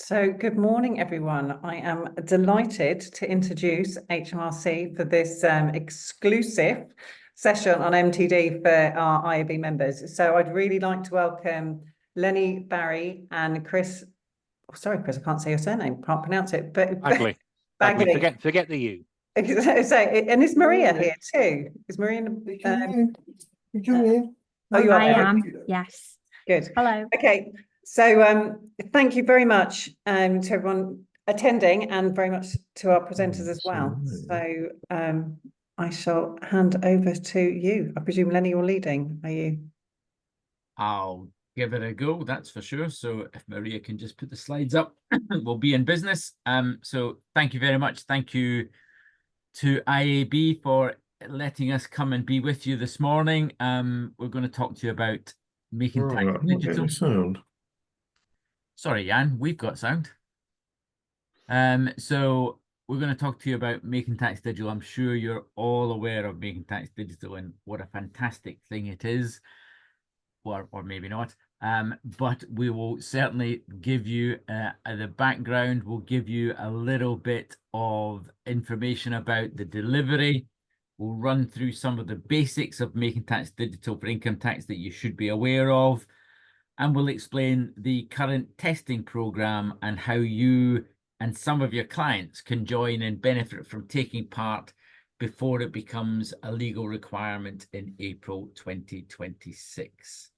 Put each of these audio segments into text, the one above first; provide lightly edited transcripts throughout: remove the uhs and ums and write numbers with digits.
So good morning, everyone. I am delighted to introduce HMRC for this exclusive session on MTD for our IAB members. So I'd really like to welcome Lenny, Barry and Chris. Oh, sorry, Chris, I can't say your surname, can't pronounce it, but Bagley. Bagley. Forget the U. So, and is Maria here too? Is Maria in Oh, you are. I am, yes. Good. Hello. Okay, so thank you very much to everyone attending and very much to our presenters as well. So I shall hand over to you. I presume, Lenny, you're leading, are you? I'll give it a go, that's for sure. So if Maria can just put the slides up, we'll be in business. So thank you very much. Thank you to IAB for letting us come and be with you this morning. We're going to talk to you about making tax digital. Sound. Sorry, Jan, we've got sound. So we're going to talk to you about making tax digital. I'm sure you're all aware of making tax digital and what a fantastic thing it is, or maybe not. But we will certainly give you the background. We'll give you a little bit of information about the delivery. We'll run through some of the basics of making tax digital for income tax that you should be aware of. And we'll explain the current testing program and how you and some of your clients can join and benefit from taking part before it becomes a legal requirement in April 2026.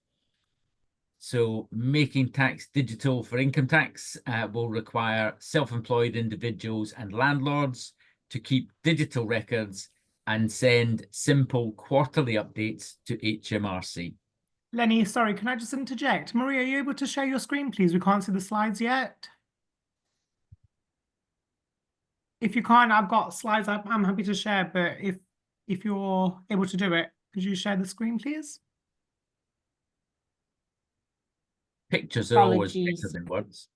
So making tax digital for income tax will require self-employed individuals and landlords to keep digital records and send simple quarterly updates to HMRC. Lenny, sorry, can I just interject? Maria, are you able to share your screen, please? We can't see the slides yet. If you can't, I've got slides I'm happy to share, but if you're able to do it, could you share the screen, please? Pictures are always better than words.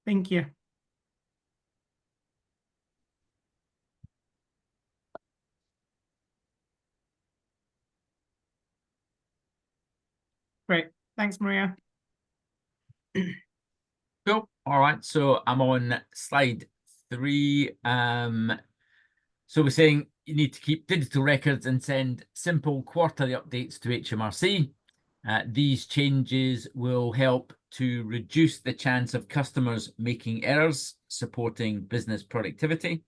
Thank you. Great. Thanks, Maria. Cool. All right. So I'm on slide 3. So we're saying you need to keep digital records and send simple quarterly updates to HMRC. These changes will help to reduce the chance of customers making errors, supporting business productivity.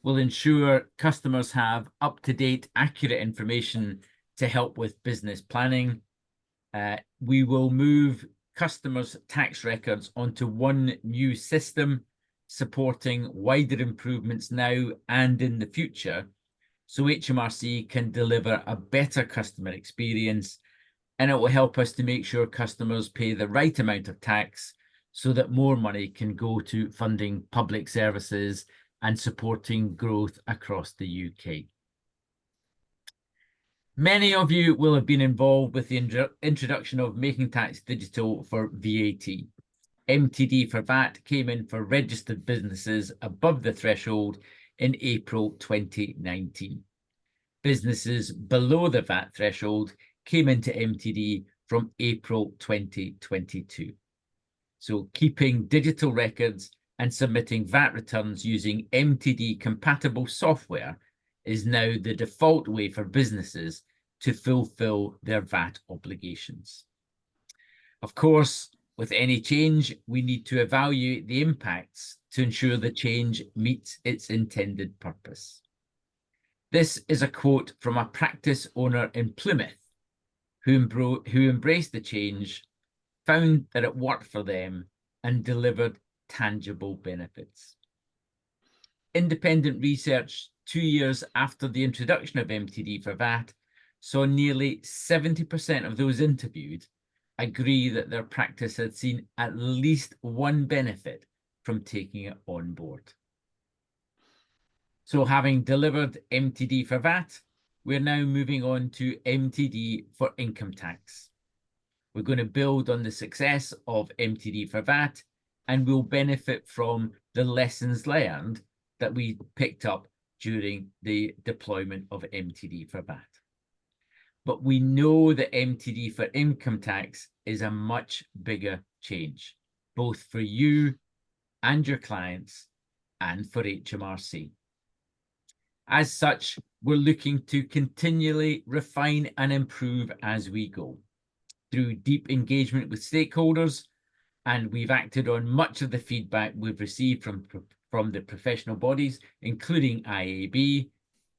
Will ensure customers have up-to-date, accurate information to help with business planning. We will move customers' tax records onto one new system, supporting wider improvements now and in the future, so HMRC can deliver a better customer experience, and it will help us to make sure customers pay the right amount of tax so that more money can go to funding public services and supporting growth across the UK. Many of you will have been involved with the introduction of Making Tax Digital for VAT. MTD for VAT came in for registered businesses above the threshold in April 2019. Businesses below the VAT threshold came into MTD from April 2022. So keeping digital records and submitting VAT returns using MTD-compatible software is now the default way for businesses to fulfill their VAT obligations. Of course, with any change, we need to evaluate the impacts to ensure the change meets its intended purpose. This is a quote from a practice owner in Plymouth who embraced the change, found that it worked for them, and delivered tangible benefits. Independent research 2 years after the introduction of MTD for VAT saw nearly 70% of those interviewed agree that their practice had seen at least one benefit from taking it on board. So having delivered MTD for VAT, we're now moving on to MTD for income tax. We're going to build on the success of MTD for VAT, and we'll benefit from the lessons learned that we picked up during the deployment of MTD for VAT. But we know that MTD for income tax is a much bigger change, both for you and your clients and for HMRC. As such, we're looking to continually refine and improve as we go through deep engagement with stakeholders, and we've acted on much of the feedback we've received from the professional bodies, including IAB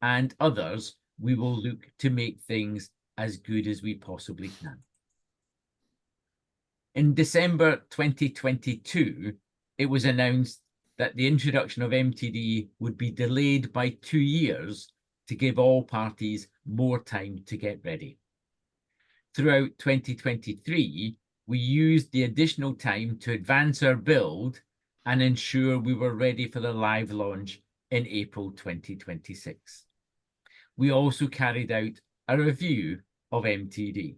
and others. We will look to make things as good as we possibly can. In December 2022, it was announced that the introduction of MTD would be delayed by 2 years to give all parties more time to get ready. Throughout 2023, we used the additional time to advance our build and ensure we were ready for the live launch in April 2026. We also carried out a review of MTD.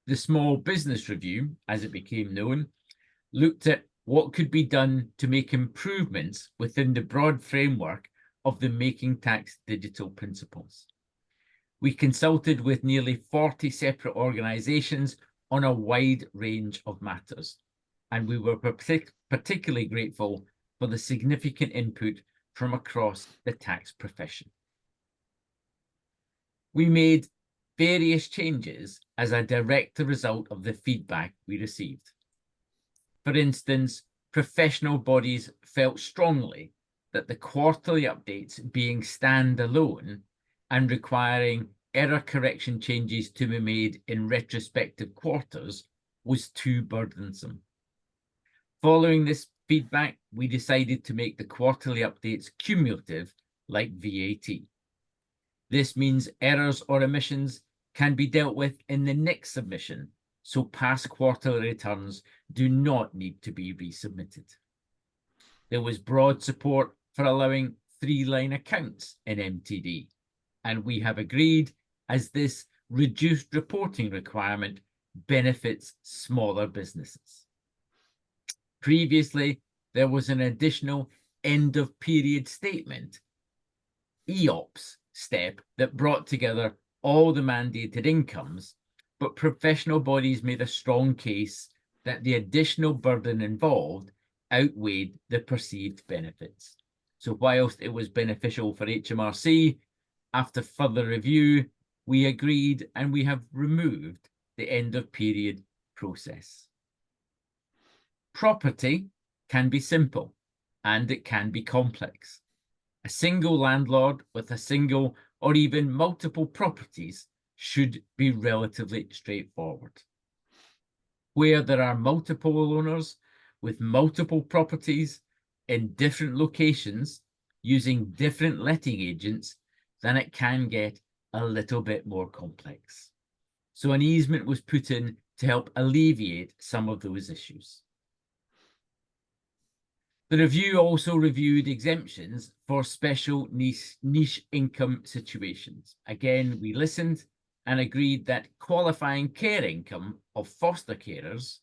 The Small Business Review, as it became known, looked at what could be done to make improvements within the broad framework of the Making Tax Digital principles. We consulted with nearly 40 separate organisations on a wide range of matters, and we were particularly grateful for the significant input from across the tax profession. We made various changes as a direct result of the feedback we received. For instance, professional bodies felt strongly that the quarterly updates being standalone and requiring error correction changes to be made in retrospective quarters was too burdensome. Following this feedback, we decided to make the quarterly updates cumulative, like VAT. This means errors or omissions can be dealt with in the next submission, so past quarterly returns do not need to be resubmitted. There was broad support for allowing 3-line accounts in MTD, and we have agreed as this reduced reporting requirement benefits smaller businesses. Previously, there was an additional end-of-period statement, EOPS, step that brought together all the mandated incomes, but professional bodies made a strong case that the additional burden involved outweighed the perceived benefits. So whilst it was beneficial for HMRC, after further review, we agreed and we have removed the end of period process. Property can be simple and it can be complex. A single landlord with a single or even multiple properties should be relatively straightforward. Where there are multiple owners with multiple properties in different locations using different letting agents, then it can get a little bit more complex. So an easement was put in to help alleviate some of those issues. The review also reviewed exemptions for special niche income situations. Again, we listened and agreed that qualifying care income of foster carers,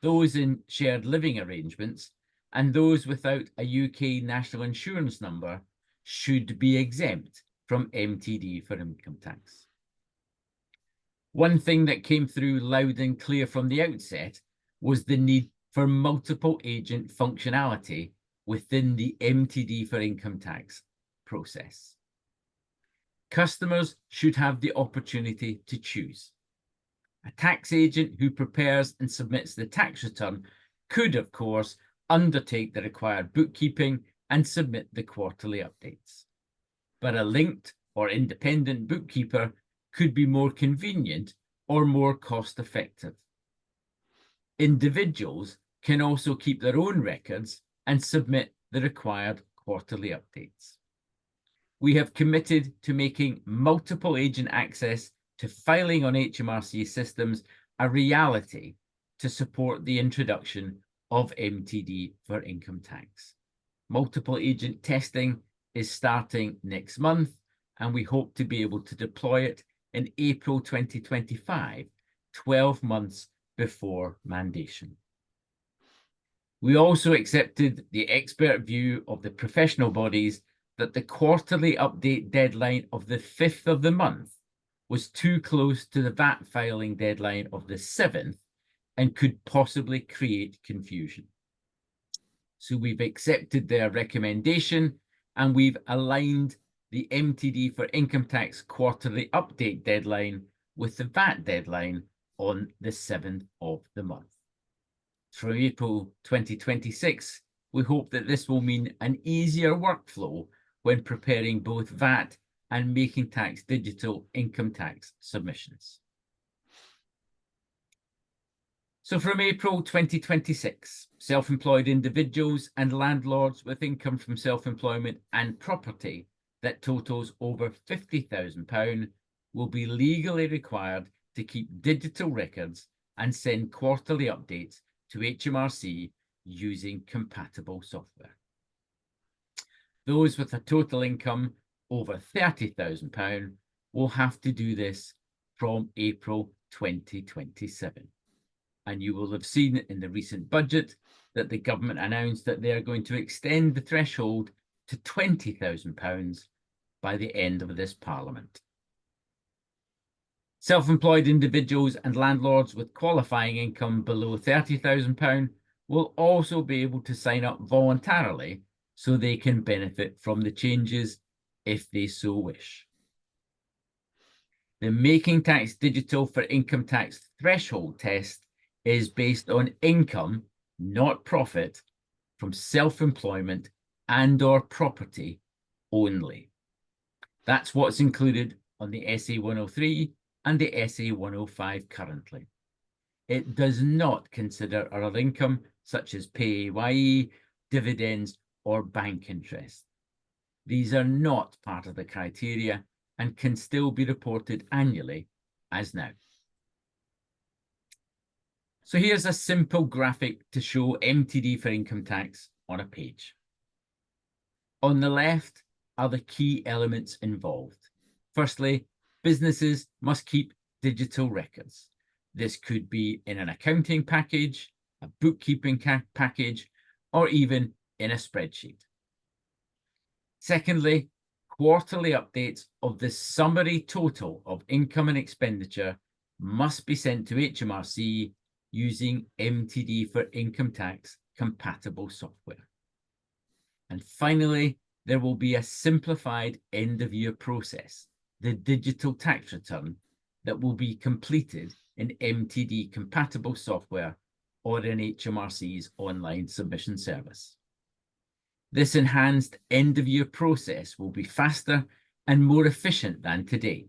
those in shared living arrangements, and those without a UK national insurance number should be exempt from MTD for income tax. One thing that came through loud and clear from the outset was the need for multiple agent functionality within the MTD for income tax process. Customers should have the opportunity to choose. A tax agent who prepares and submits the tax return could, of course, undertake the required bookkeeping and submit the quarterly updates. But a linked or independent bookkeeper could be more convenient or more cost-effective. Individuals can also keep their own records and submit the required quarterly updates. We have committed to making multiple agent access to filing on HMRC systems a reality to support the introduction of MTD for income tax. Multiple agent testing is starting next month, and we hope to be able to deploy it in April 2025, 12 months before mandation. We also accepted the expert view of the professional bodies that the quarterly update deadline of the 5th of the month was too close to the VAT filing deadline of the 7th and could possibly create confusion. So we've accepted their recommendation and we've aligned the MTD for income tax quarterly update deadline with the VAT deadline on the 7th of the month. From April 2026, we hope that this will mean an easier workflow when preparing both VAT and Making Tax digital income tax submissions. So from April 2026, self-employed individuals and landlords with income from self-employment and property that totals over £50,000 will be legally required to keep digital records and send quarterly updates to HMRC using compatible software. Those with a total income over £30,000 will have to do this from April 2027. And you will have seen in the recent budget that the government announced that they are going to extend the threshold to £20,000 by the end of this Parliament. Self-employed individuals and landlords with qualifying income below £30,000 will also be able to sign up voluntarily so they can benefit from the changes if they so wish. The Making Tax Digital for Income Tax threshold test is based on income, not profit, from self-employment and/or property only. That's what's included on the SA 103 and the SA 105 currently. It does not consider other income such as PAYE, dividends, or bank interest. These are not part of the criteria and can still be reported annually as now. So here's a simple graphic to show MTD for income tax on a page. On the left are the key elements involved. Firstly, businesses must keep digital records. This could be in an accounting package, a bookkeeping package, or even in a spreadsheet. Secondly, quarterly updates of the summary total of income and expenditure must be sent to HMRC using MTD for income tax compatible software. And finally, there will be a simplified end-of-year process, the digital tax return, that will be completed in MTD compatible software or in HMRC's online submission service. This enhanced end-of-year process will be faster and more efficient than today,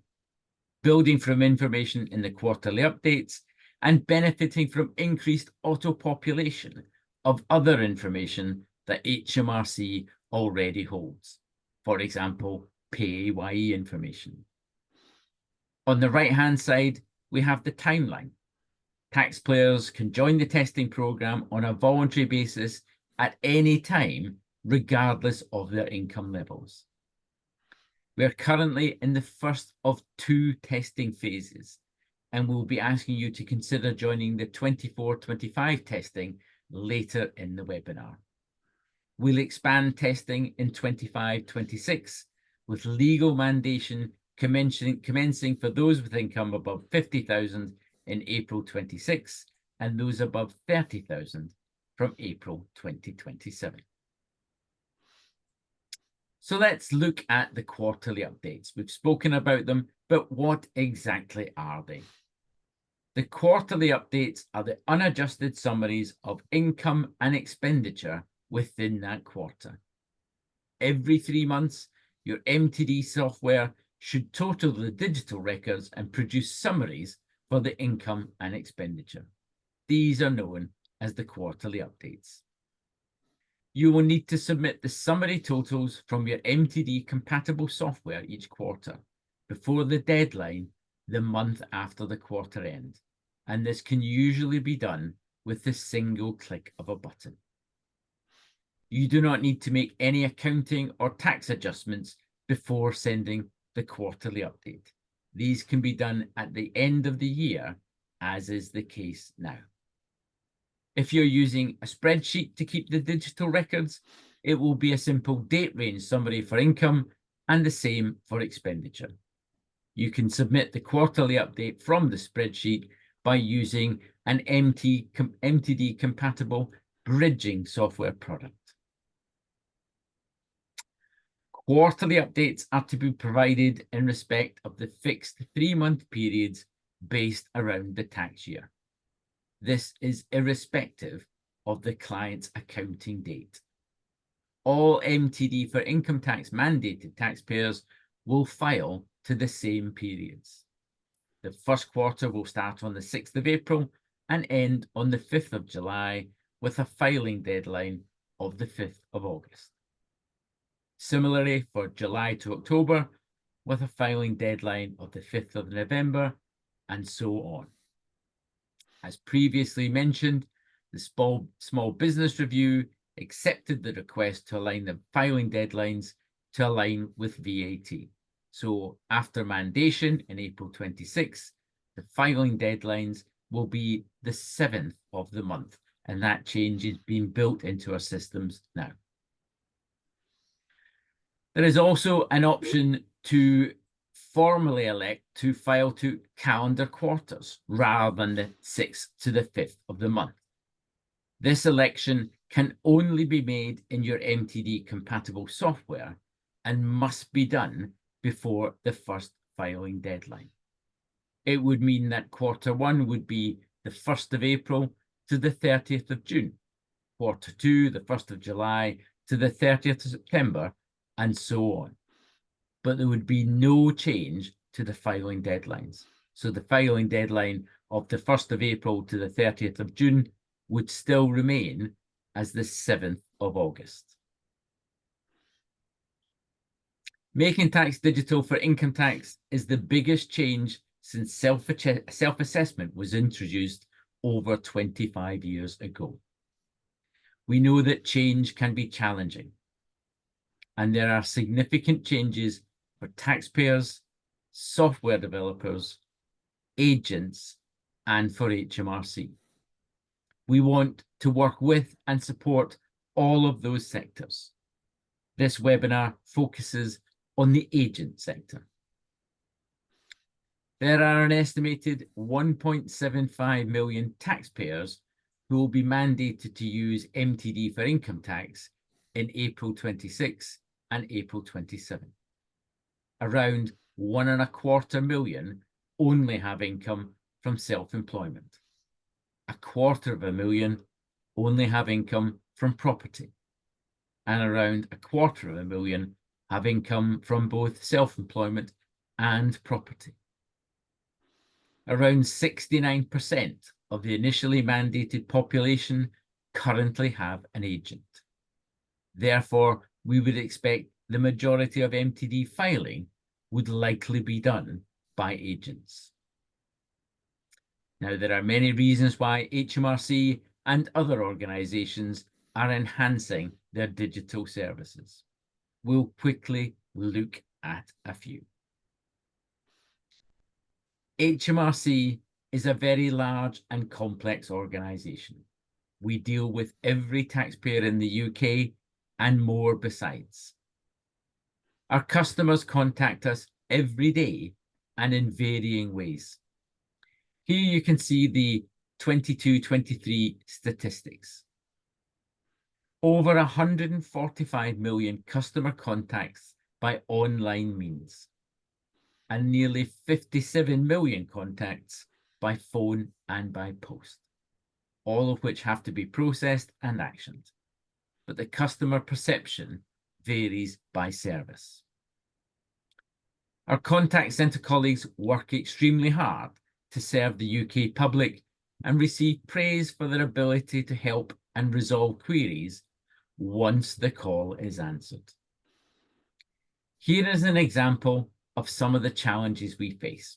building from information in the quarterly updates and benefiting from increased auto-population of other information that HMRC already holds. For example, PAYE information. On the right-hand side, we have the timeline. Taxpayers can join the testing programme on a voluntary basis at any time, regardless of their income levels. We are currently in the first of 2 testing phases, and we'll be asking you to consider joining the 24-25 testing later in the webinar. We'll expand testing in 25-26 with legal mandation commencing for those with income above 50,000 in April 26 and those above 30,000 from April 2027. So let's look at the quarterly updates. We've spoken about them, but what exactly are they? The quarterly updates are the unadjusted summaries of income and expenditure within that quarter. Every 3 months, your MTD software should total the digital records and produce summaries for the income and expenditure. These are known as the quarterly updates. You will need to submit the summary totals from your MTD compatible software each quarter before the deadline the month after the quarter end, and this can usually be done with the single click of a button. You do not need to make any accounting or tax adjustments before sending the quarterly update. These can be done at the end of the year, as is the case now. If you're using a spreadsheet to keep the digital records, it will be a simple date range summary for income and the same for expenditure. You can submit the quarterly update from the spreadsheet by using an MTD compatible bridging software product. Quarterly updates are to be provided in respect of the fixed 3-month periods based around the tax year. This is irrespective of the client's accounting date. All MTD for income tax mandated taxpayers will file to the same periods. The first quarter will start on the 6th of April and end on the 5th of July with a filing deadline of the 5th of August. Similarly for July to October with a filing deadline of the 5th of November and so on. As previously mentioned, the Small Business Review accepted the request to align the filing deadlines to align with VAT. So after mandation in April 26, the filing deadlines will be the 7th of the month, and that change is being built into our systems now. There is also an option to formally elect to file to calendar quarters rather than the 6th to the 5th of the month. This election can only be made in your MTD compatible software and must be done before the first filing deadline. It would mean that quarter 1 would be the 1st of April to the 30th of June, quarter 2, the 1st of July to the 30th of September, and so on. But there would be no change to the filing deadlines. So the filing deadline of the 1st of April to the 30th of June would still remain as the 7th of August. Making tax digital for income tax is the biggest change since self-assessment was introduced over 25 years ago. We know that change can be challenging, and there are significant changes for taxpayers, software developers, agents, and for HMRC. We want to work with and support all of those sectors. This webinar focuses on the agent sector. There are an estimated 1.75 million taxpayers who will be mandated to use MTD for income tax in April 26 and April 27. Around 1.25 million only have income from self-employment. 250,000 only have income from property, and around 250,000 have income from both self-employment and property. Around 69% of the initially mandated population currently have an agent. Therefore, we would expect the majority of MTD filing would likely be done by agents. Now, there are many reasons why HMRC and other organisations are enhancing their digital services. We'll quickly look at a few. HMRC is a very large and complex organisation. We deal with every taxpayer in the UK and more besides. Our customers contact us every day and in varying ways. Here you can see the 22-23 statistics. Over 145 million customer contacts by online means, and nearly 57 million contacts by phone and by post, all of which have to be processed and actioned. But the customer perception varies by service. Our contact centre colleagues work extremely hard to serve the UK public and receive praise for their ability to help and resolve queries once the call is answered. Here is an example of some of the challenges we face.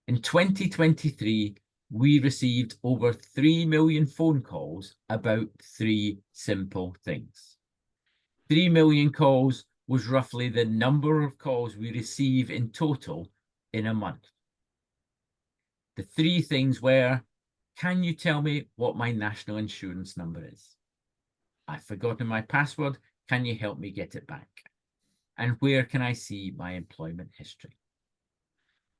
In 2023, we received over 3 million phone calls about 3 simple things. 3 million calls was roughly the number of calls we receive in total in a month. The 3 things were, can you tell me what my national insurance number is? I've forgotten my password, can you help me get it back? And where can I see my employment history?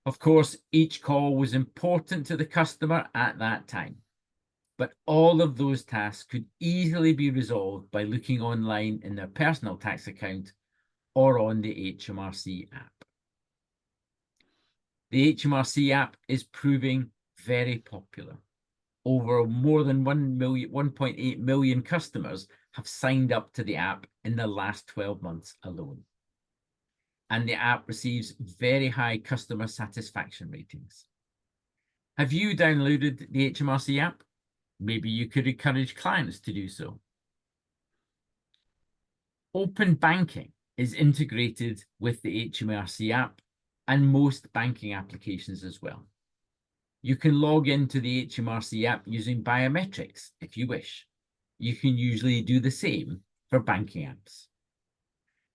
Of course, each call was important to the customer at that time, but all of those tasks could easily be resolved by looking online in their personal tax account or on the HMRC app. The HMRC app is proving very popular. Over more than 1.8 million customers have signed up to the app in the last 12 months alone. And the app receives very high customer satisfaction ratings. Have you downloaded the HMRC app? Maybe you could encourage clients to do so. Open banking is integrated with the HMRC app and most banking applications as well. You can log into the HMRC app using biometrics if you wish. You can usually do the same for banking apps.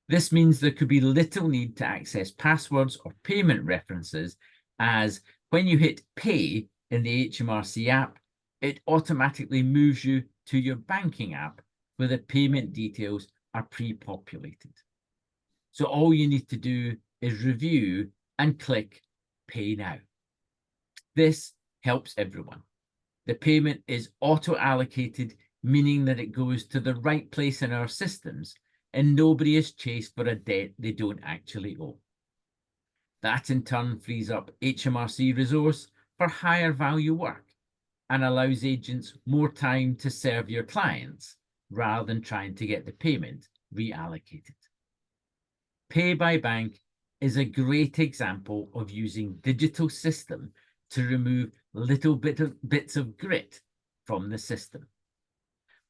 This means there could be little need to access passwords or payment references, as when you hit pay in the HMRC app, it automatically moves you to your banking app where the payment details are pre-populated. So all you need to do is review and click Pay Now. This helps everyone. The payment is auto-allocated, meaning that it goes to the right place in our systems and nobody is chased for a debt they don't actually owe. That in turn frees up HMRC resource for higher value work and allows agents more time to serve your clients rather than trying to get the payment reallocated. Pay by Bank is a great example of using digital system to remove little bits of grit from the system.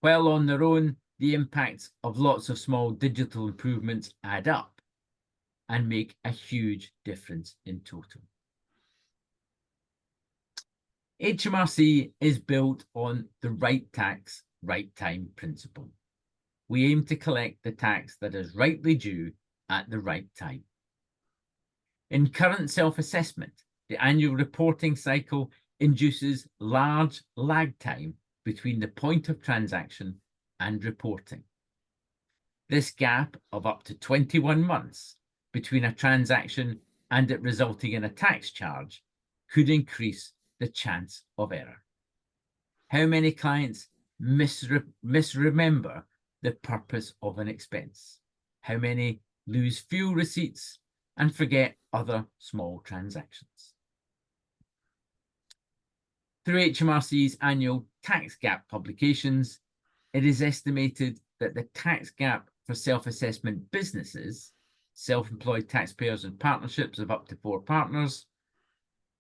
While on their own, the impacts of lots of small digital improvements add up and make a huge difference in total. HMRC is built on the right tax, right time principle. We aim to collect the tax that is rightly due at the right time. In current self-assessment, the annual reporting cycle induces large lag time between the point of transaction and reporting. This gap of up to 21 months between a transaction and it resulting in a tax charge could increase the chance of error. How many clients misremember the purpose of an expense? How many lose fuel receipts and forget other small transactions? Through HMRC's annual tax gap publications, it is estimated that the tax gap for self-assessment businesses, self-employed taxpayers and partnerships of up to 4 partners,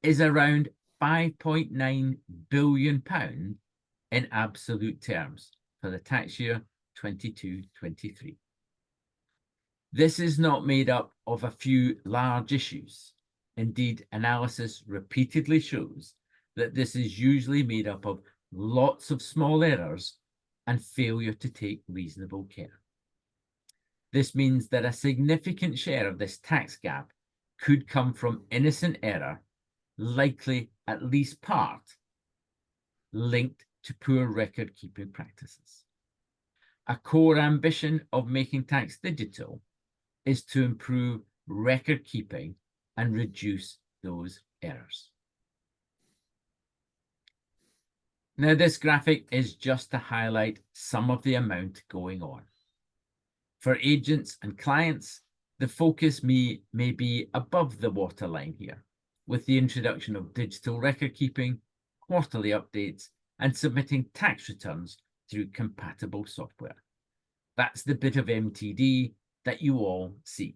is around £5.9 billion in absolute terms for the tax year 22-23. This is not made up of a few large issues. Indeed, analysis repeatedly shows that this is usually made up of lots of small errors and failure to take reasonable care. This means that a significant share of this tax gap could come from innocent error, likely at least part linked to poor record-keeping practices. A core ambition of Making Tax Digital is to improve record-keeping and reduce those errors. Now, this graphic is just to highlight some of the amount going on. For agents and clients, the focus may be above the waterline here, with the introduction of digital record keeping, quarterly updates, and submitting tax returns through compatible software. That's the bit of MTD that you all see.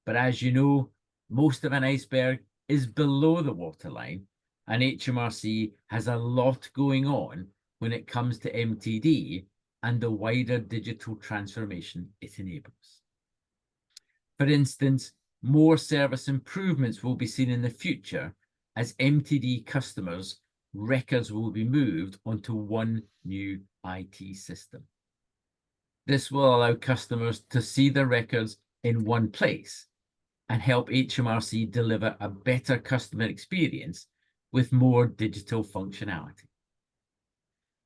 But as you know, most of an iceberg is below the waterline, and HMRC has a lot going on when it comes to MTD and the wider digital transformation it enables. For instance, more service improvements will be seen in the future as MTD customers' records will be moved onto one new IT system. This will allow customers to see their records in one place and help HMRC deliver a better customer experience with more digital functionality.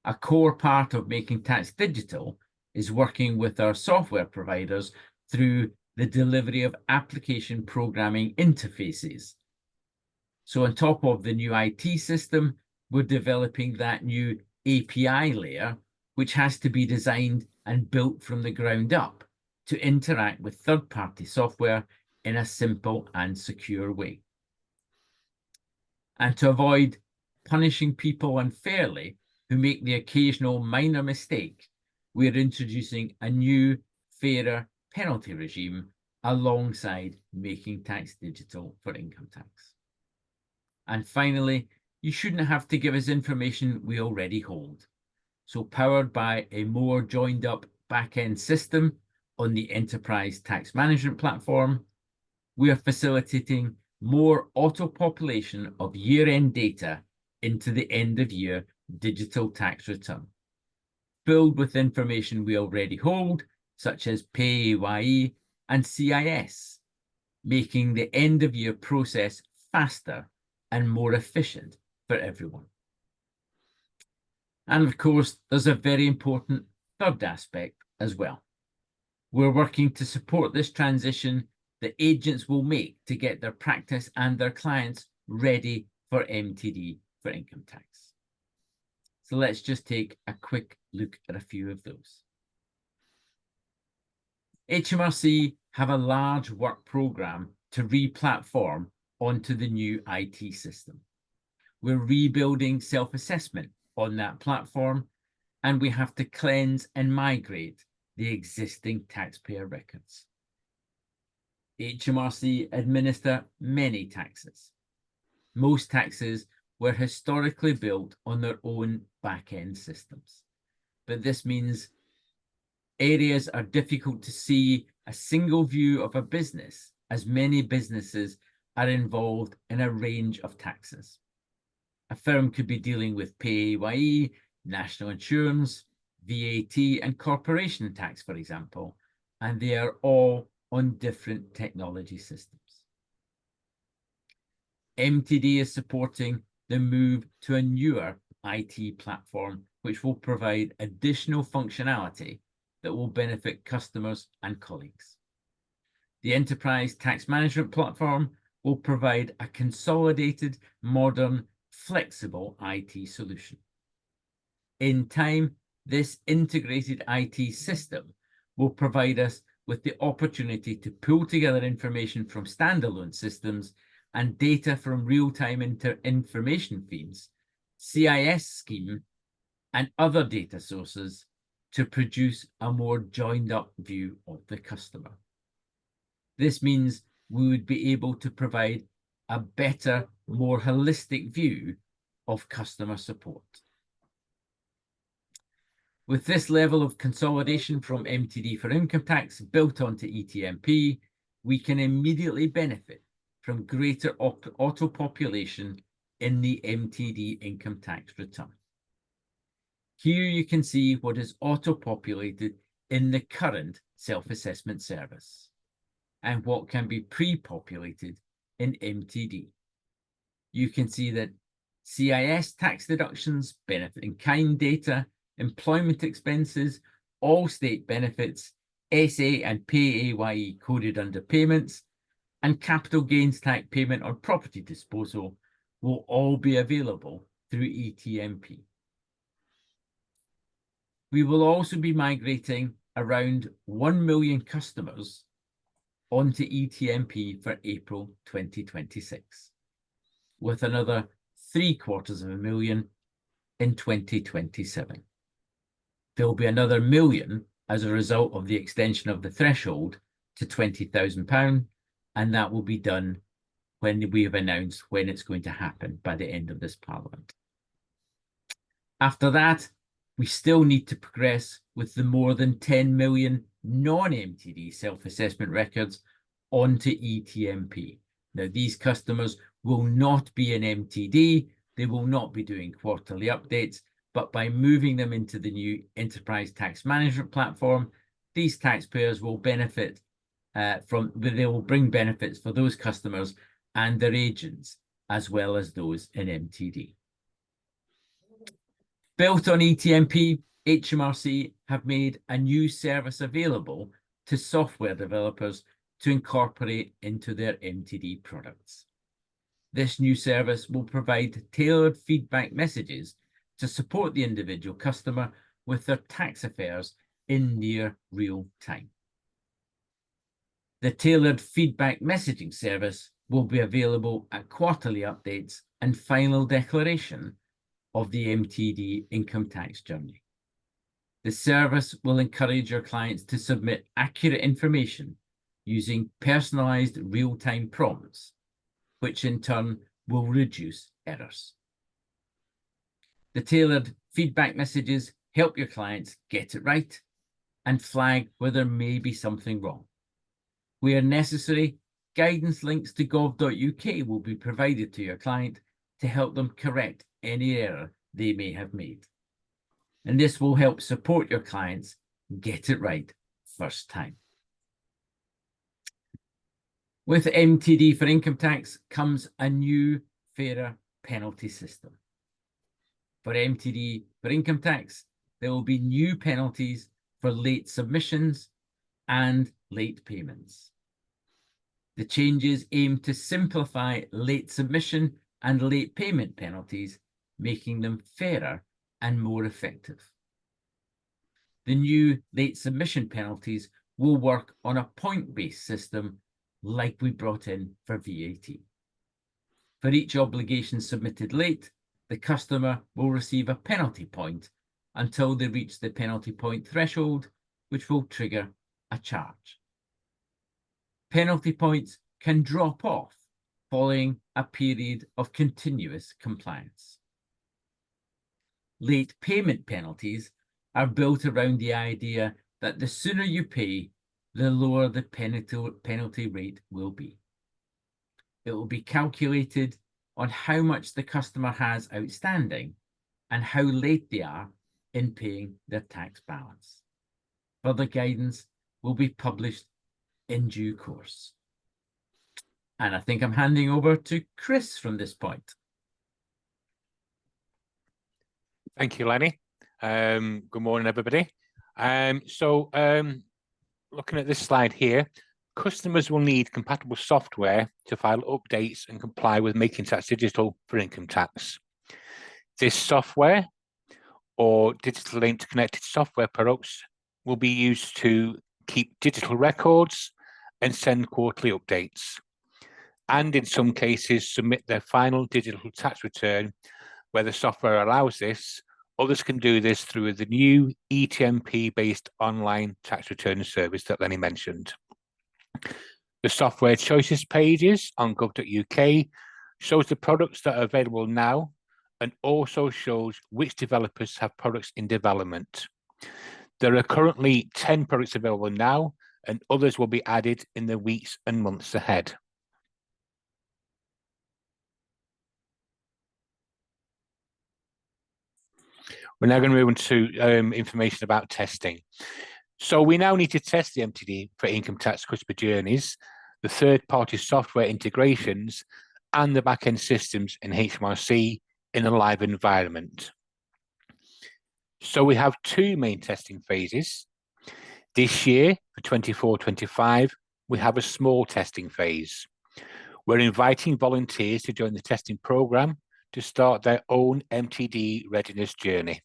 A core part of Making Tax Digital is working with our software providers through the delivery of application programming interfaces. So on top of the new IT system, we're developing that new API layer, which has to be designed and built from the ground up to interact with third-party software in a simple and secure way. And to avoid punishing people unfairly who make the occasional minor mistake, we're introducing a new, fairer penalty regime alongside Making Tax Digital for income tax. And finally, you shouldn't have to give us information we already hold. So powered by a more joined up back-end system on the enterprise tax management platform, we are facilitating more auto-population of year-end data into the end-of-year digital tax return, filled with information we already hold, such as PAYE and CIS, making the end-of-year process faster and more efficient for everyone. And of course, there's a very important third aspect as well. We're working to support this transition that agents will make to get their practice and their clients ready for MTD for income tax. So let's just take a quick look at a few of those. HMRC have a large work programme to re-platform onto the new IT system. We're rebuilding self-assessment on that platform, and we have to cleanse and migrate the existing taxpayer records. HMRC administer many taxes. Most taxes were historically built on their own back-end systems, but this means areas are difficult to see a single view of a business, as many businesses are involved in a range of taxes. A firm could be dealing with PAYE, national insurance, VAT, and corporation tax, for example, and they are all on different technology systems. MTD is supporting the move to a newer IT platform, which will provide additional functionality that will benefit customers and colleagues. The Enterprise Tax Management Platform will provide a consolidated, modern, flexible IT solution. In time, this integrated IT system will provide us with the opportunity to pull together information from standalone systems and data from real-time information feeds, CIS scheme, and other data sources to produce a more joined-up view of the customer. This means we would be able to provide a better, more holistic view of customer support. With this level of consolidation from MTD for income tax built onto ETMP, we can immediately benefit from greater auto-population in the MTD income tax return. Here you can see what is auto-populated in the current self-assessment service and what can be pre-populated in MTD. You can see that CIS tax deductions, benefit in kind data, employment expenses, all state benefits, SA and PAYE coded under payments, and capital gains tax payment on property disposal will all be available through ETMP. We will also be migrating around 1 million customers onto ETMP for April 2026, with another 750,000 in 2027. There will be another 1 million as a result of the extension of the threshold to £20,000, and that will be done when we have announced when it's going to happen by the end of this Parliament. After that, we still need to progress with the more than 10 million non-MTD self-assessment records onto ETMP. Now, these customers will not be in MTD, they will not be doing quarterly updates, but by moving them into the new Enterprise Tax Management Platform, these taxpayers will benefit they will bring benefits for those customers and their agents, as well as those in MTD. Built on ETMP, HMRC have made a new service available to software developers to incorporate into their MTD products. This new service will provide tailored feedback messages to support the individual customer with their tax affairs in near real time. The tailored feedback messaging service will be available at quarterly updates and final declaration of the MTD income tax journey. The service will encourage your clients to submit accurate information using personalized real-time prompts, which in turn will reduce errors. The tailored feedback messages help your clients get it right and flag where there may be something wrong. Where necessary, guidance links to gov.uk will be provided to your client to help them correct any error they may have made. And this will help support your clients get it right first time. With MTD for income tax comes a new, fairer penalty system. For MTD for income tax, there will be new penalties for late submissions and late payments. The changes aim to simplify late submission and late payment penalties, making them fairer and more effective. The new late submission penalties will work on a point-based system like we brought in for VAT. For each obligation submitted late, the customer will receive a penalty point until they reach the penalty point threshold, which will trigger a charge. Penalty points can drop off following a period of continuous compliance. Late payment penalties are built around the idea that the sooner you pay, the lower the penalty rate will be. It will be calculated on how much the customer has outstanding and how late they are in paying their tax balance. Further guidance will be published in due course. And I think I'm handing over to Chris from this point. Thank you, Lenny. Good morning, everybody. Looking at this slide here, customers will need compatible software to file updates and comply with Making Tax Digital for income tax. This software or digital interconnected software products will be used to keep digital records and send quarterly updates, and in some cases submit their final digital tax return where the software allows this. Others can do this through the new ETMP-based online tax return service that Lenny mentioned. The software choices pages on gov.uk shows the products that are available now and also shows which developers have products in development. There are currently 10 products available now, and others will be added in the weeks and months ahead. We're now going to move on to information about testing. So we now need to test the MTD for income tax customer journeys, the third-party software integrations, and the back-end systems in HMRC in a live environment. So we have two main testing phases. This year, for 24-25, we have a small testing phase. We're inviting volunteers to join the testing program to start their own MTD readiness journey.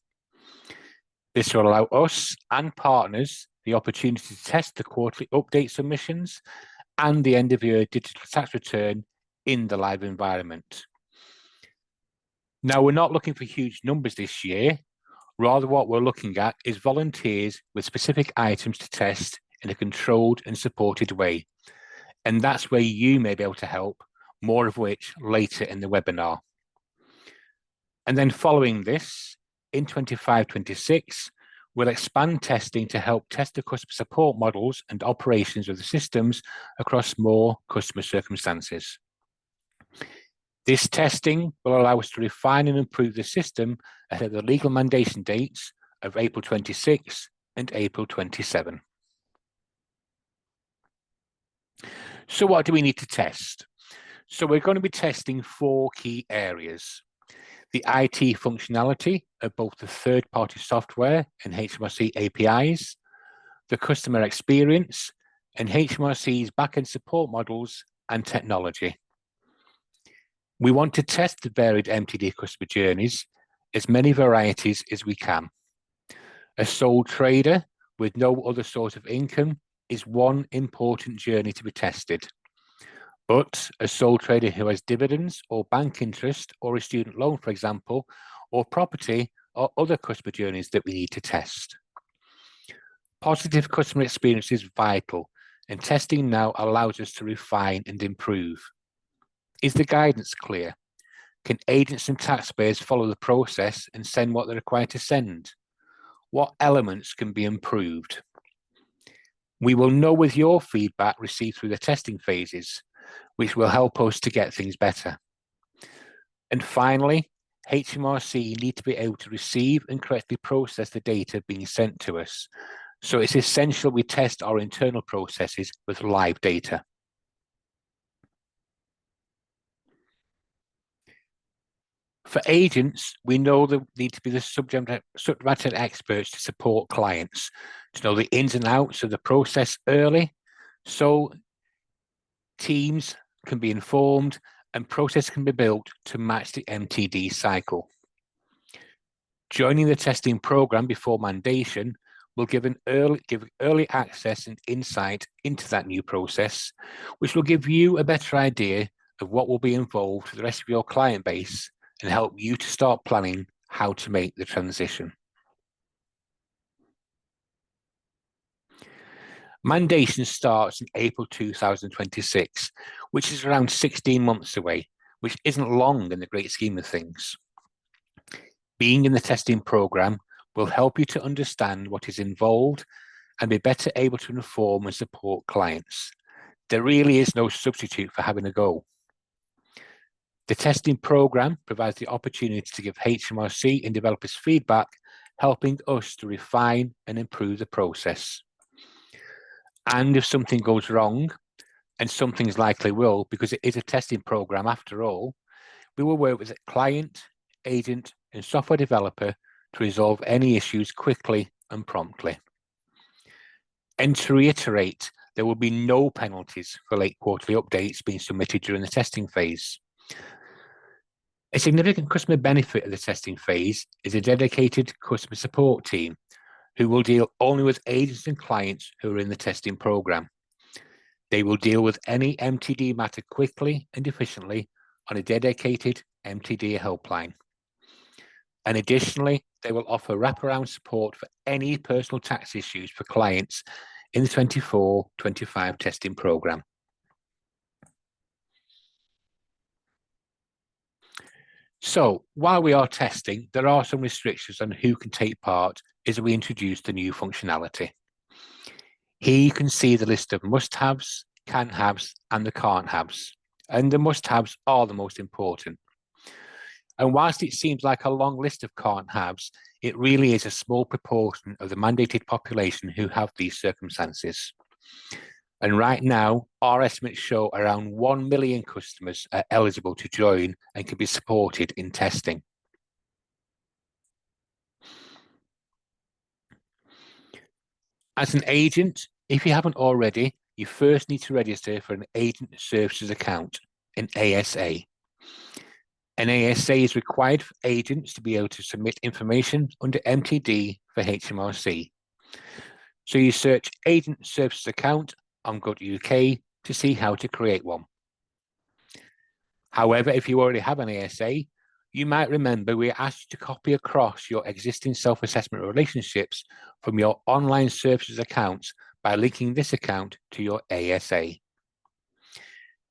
This will allow us and partners the opportunity to test the quarterly update submissions and the end-of-year digital tax return in the live environment. Now, we're not looking for huge numbers this year. Rather, what we're looking at is volunteers with specific items to test in a controlled and supported way. And that's where you may be able to help, more of which later in the webinar. And then following this, in 25-26, we'll expand testing to help test the customer support models and operations of the systems across more customer circumstances. This testing will allow us to refine and improve the system ahead of the legal mandation dates of April 26 and April 27. So what do we need to test? So we're going to be testing 4 key areas: the IT functionality of both the third-party software and HMRC APIs, the customer experience, and HMRC's back-end support models and technology. We want to test the varied MTD customer journeys, as many varieties as we can. A sole trader with no other source of income is one important journey to be tested. But a sole trader who has dividends or bank interest or a student loan, for example, or property or other customer journeys that we need to test. Positive customer experience is vital, and testing now allows us to refine and improve. Is the guidance clear? Can agents and taxpayers follow the process and send what they're required to send? What elements can be improved? We will know with your feedback received through the testing phases, which will help us to get things better. And finally, HMRC need to be able to receive and correctly process the data being sent to us. So it's essential we test our internal processes with live data. For agents, we know there need to be the subject matter experts to support clients, to know the ins and outs of the process early, so teams can be informed and process can be built to match the MTD cycle. Joining the testing program before mandation will give early access and insight into that new process, which will give you a better idea of what will be involved for the rest of your client base and help you to start planning how to make the transition. Mandation starts in April 2026, which is around 16 months away, which isn't long in the great scheme of things. Being in the testing program will help you to understand what is involved and be better able to inform and support clients. There really is no substitute for having a go. The testing program provides the opportunity to give HMRC and developers feedback, helping us to refine and improve the process. And if something goes wrong, and some things likely will, because it is a testing program after all, we will work with the client, agent, and software developer to resolve any issues quickly and promptly. And to reiterate, there will be no penalties for late quarterly updates being submitted during the testing phase. A significant customer benefit of the testing phase is a dedicated customer support team who will deal only with agents and clients who are in the testing program. They will deal with any MTD matter quickly and efficiently on a dedicated MTD helpline. And additionally, they will offer wraparound support for any personal tax issues for clients in the 24-25 testing program. So while we are testing, there are some restrictions on who can take part as we introduce the new functionality. Here you can see the list of must-haves, can-haves, and the can't-haves. And the must-haves are the most important. And whilst it seems like a long list of can't-haves, it really is a small proportion of the mandated population who have these circumstances. And right now, our estimates show around 1 million customers are eligible to join and can be supported in testing. As an agent, if you haven't already, you first need to register for an Agent Services Account, an ASA. An ASA is required for agents to be able to submit information under MTD for HMRC. So you search Agent Services Account on Go.uk to see how to create one. However, if you already have an ASA, you might remember we asked you to copy across your existing self-assessment relationships from your online services accounts by linking this account to your ASA.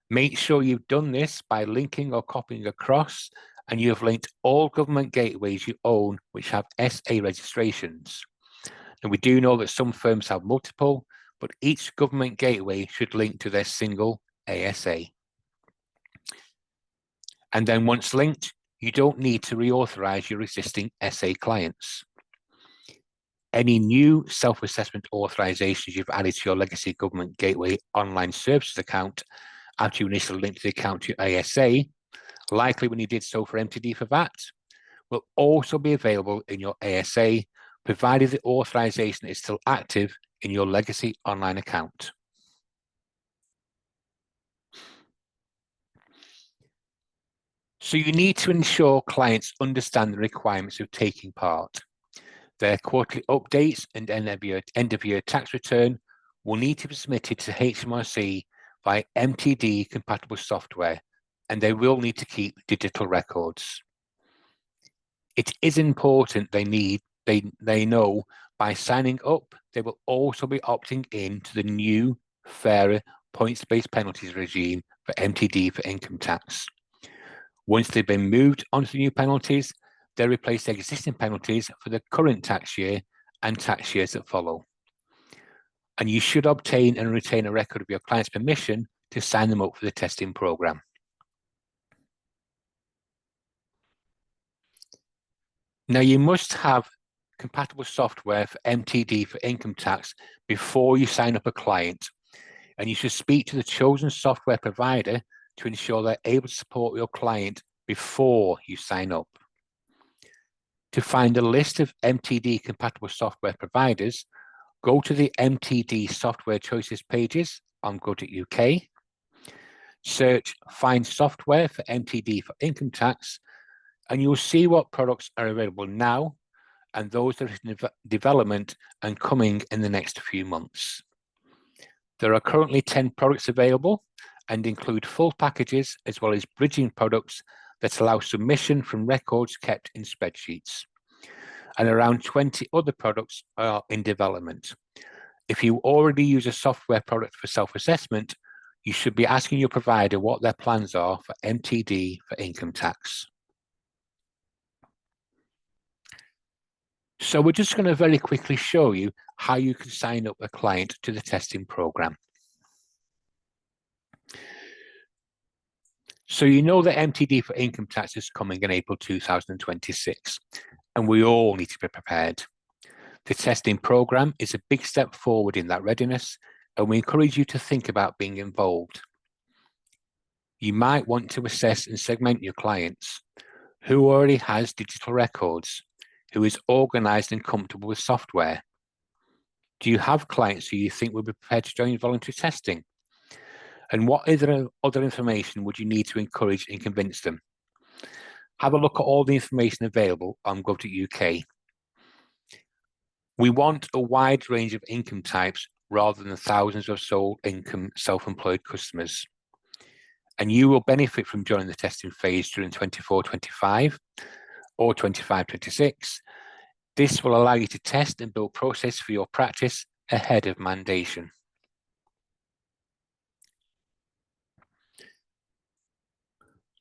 Make sure you've done this by linking or copying across, and you have linked all government gateways you own which have SA registrations. And we do know that some firms have multiple, but each government gateway should link to their single ASA. And then once linked, you don't need to reauthorize your existing SA clients. Any new self-assessment authorizations you've added to your legacy government gateway online services account after you initially linked the account to your ASA, likely when you did so for MTD for VAT, will also be available in your ASA, provided the authorization is still active in your legacy online account. So you need to ensure clients understand the requirements of taking part. Their quarterly updates and end of year tax return will need to be submitted to HMRC by MTD compatible software, and they will need to keep digital records. It is important they know by signing up, they will also be opting in to the new, fairer points-based penalties regime for MTD for income tax. Once they've been moved onto the new penalties, they replace the existing penalties for the current tax year and tax years that follow. And you should obtain and retain a record of your client's permission to sign them up for the testing program. Now, you must have compatible software for MTD for income tax before you sign up a client, and you should speak to the chosen software provider to ensure they're able to support your client before you sign up. To find a list of MTD compatible software providers, go to the MTD software choices pages on go.uk, search find software for MTD for income tax, and you'll see what products are available now and those that are in development and coming in the next few months. There are currently 10 products available and include full packages as well as bridging products that allow submission from records kept in spreadsheets. And around 20 other products are in development. If you already use a software product for self-assessment, you should be asking your provider what their plans are for MTD for income tax. So we're just going to very quickly show you how you can sign up a client to the testing program. So you know that MTD for income tax is coming in April 2026, and we all need to be prepared. The testing program is a big step forward in that readiness, and we encourage you to think about being involved. You might want to assess and segment your clients. Who already has digital records? Who is organized and comfortable with software? Do you have clients who you think would be prepared to join voluntary testing? And what other information would you need to encourage and convince them? Have a look at all the information available on gov.uk. We want a wide range of income types rather than thousands of sole income self-employed customers. And you will benefit from joining the testing phase during 24-25 or 25-26. This will allow you to test and build process for your practice ahead of mandation.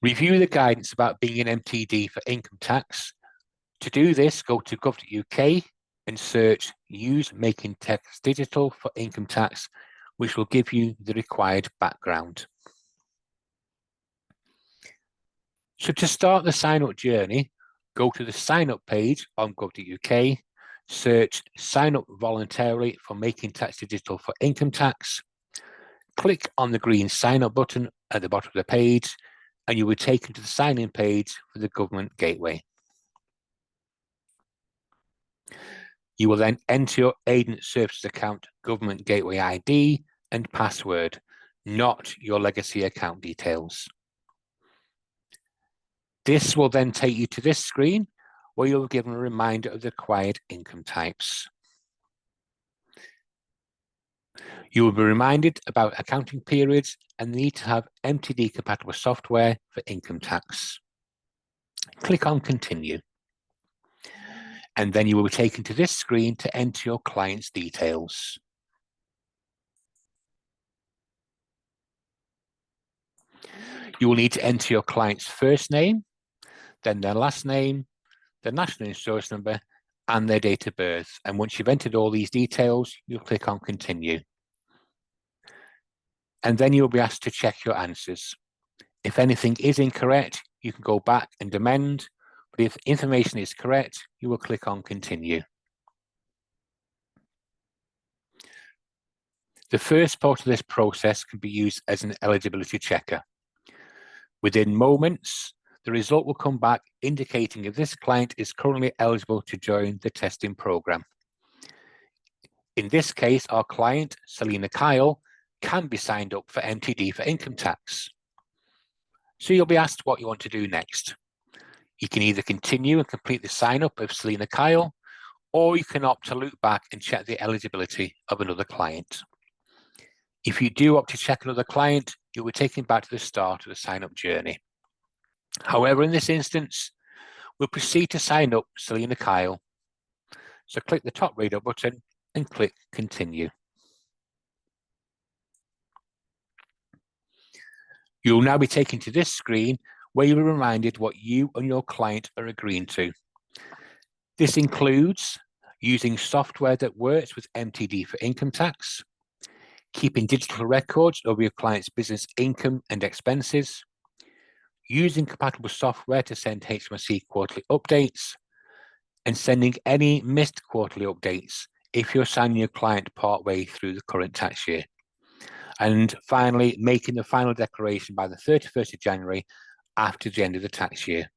Review the guidance about being an MTD for income tax. To do this, go to gov.uk and search Use Making Tax Digital for Income Tax, which will give you the required background. So to start the sign-up journey, go to the sign-up page on gov.uk, search Sign Up Voluntarily for Making Tax Digital for Income Tax, click on the green Sign Up button at the bottom of the page, and you will be taken to the sign-in page for the Government Gateway. You will then enter your Agent Services Account Government Gateway ID and password, not your legacy account details. This will then take you to this screen where you'll be given a reminder of the required income types. You will be reminded about accounting periods and need to have MTD compatible software for income tax. Click on Continue. And then you will be taken to this screen to enter your client's details. You will need to enter your client's first name, then their last name, their national insurance number, and their date of birth. And once you've entered all these details, you'll click on Continue. And then you'll be asked to check your answers. If anything is incorrect, you can go back and amend, but if information is correct, you will click on Continue. The first part of this process can be used as an eligibility checker. Within moments, the result will come back indicating if this client is currently eligible to join the testing program. In this case, our client, Selena Kyle, can be signed up for MTD for income tax. So you'll be asked what you want to do next. You can either continue and complete the sign up of Selena Kyle, or you can opt to loop back and check the eligibility of another client. If you do opt to check another client, you'll be taken back to the start of the sign-up journey. However, in this instance, we'll proceed to sign up Selena Kyle. So click the top radar button and click Continue. You'll now be taken to this screen where you'll be reminded what you and your client are agreeing to. This includes using software that works with MTD for income tax, keeping digital records of your client's business income and expenses, using compatible software to send HMRC quarterly updates, and sending any missed quarterly updates if you're signing your client partway through the current tax year. And finally, making the final declaration by the 31st of January after the end of the tax year.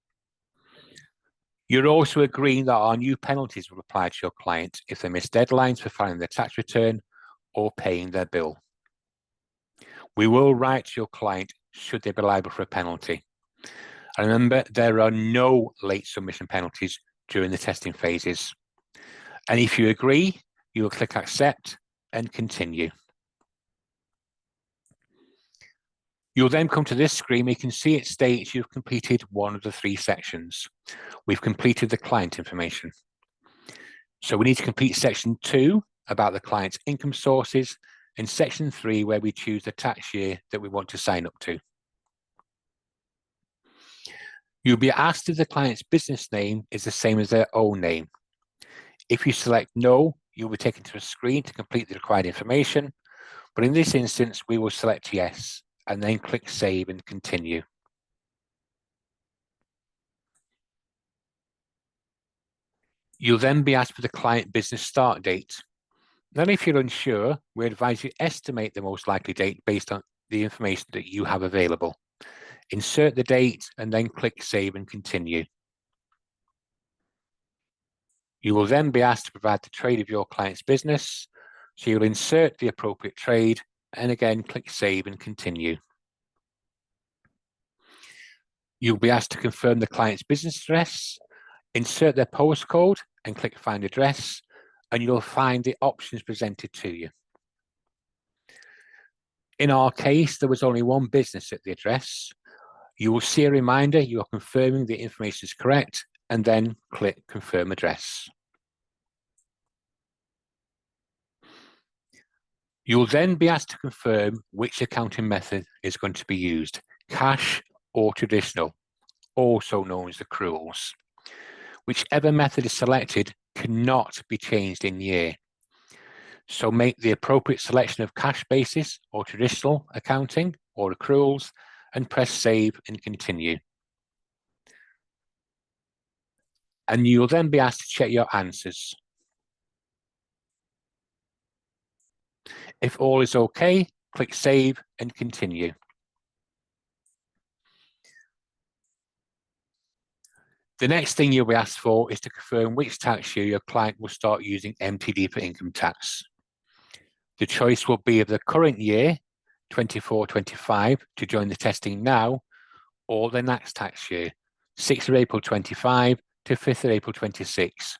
You're also agreeing that our new penalties will apply to your client if they miss deadlines for filing their tax return or paying their bill. We will write to your client should they be liable for a penalty. And remember, there are no late submission penalties during the testing phases. And if you agree, you will click Accept and Continue. You'll then come to this screen where you can see it states you've completed one of the 3 sections. We've completed the client information. So we need to complete section 2 about the client's income sources and section 3 where we choose the tax year that we want to sign up to. You'll be asked if the client's business name is the same as their own name. If you select No, you'll be taken to a screen to complete the required information. But in this instance, we will select Yes and then click Save and Continue. You'll then be asked for the client business start date. Then if you're unsure, we advise you estimate the most likely date based on the information that you have available. Insert the date and then click Save and Continue. You will then be asked to provide the trade of your client's business. So you'll insert the appropriate trade and again click Save and Continue. You'll be asked to confirm the client's business address, insert their postcode and click Find Address, and you'll find the options presented to you. In our case, there was only one business at the address. You will see a reminder you are confirming the information is correct and then click Confirm Address. You'll then be asked to confirm which accounting method is going to be used, cash or traditional, also known as accruals. Whichever method is selected cannot be changed in year. So make the appropriate selection of cash basis or traditional accounting or accruals and press Save and Continue. And you'll then be asked to check your answers. If all is okay, click Save and Continue. The next thing you'll be asked for is to confirm which tax year your client will start using MTD for income tax. The choice will be of the current year, 24-25, to join the testing now, or the next tax year, 6th of April 25 to 5th of April 26,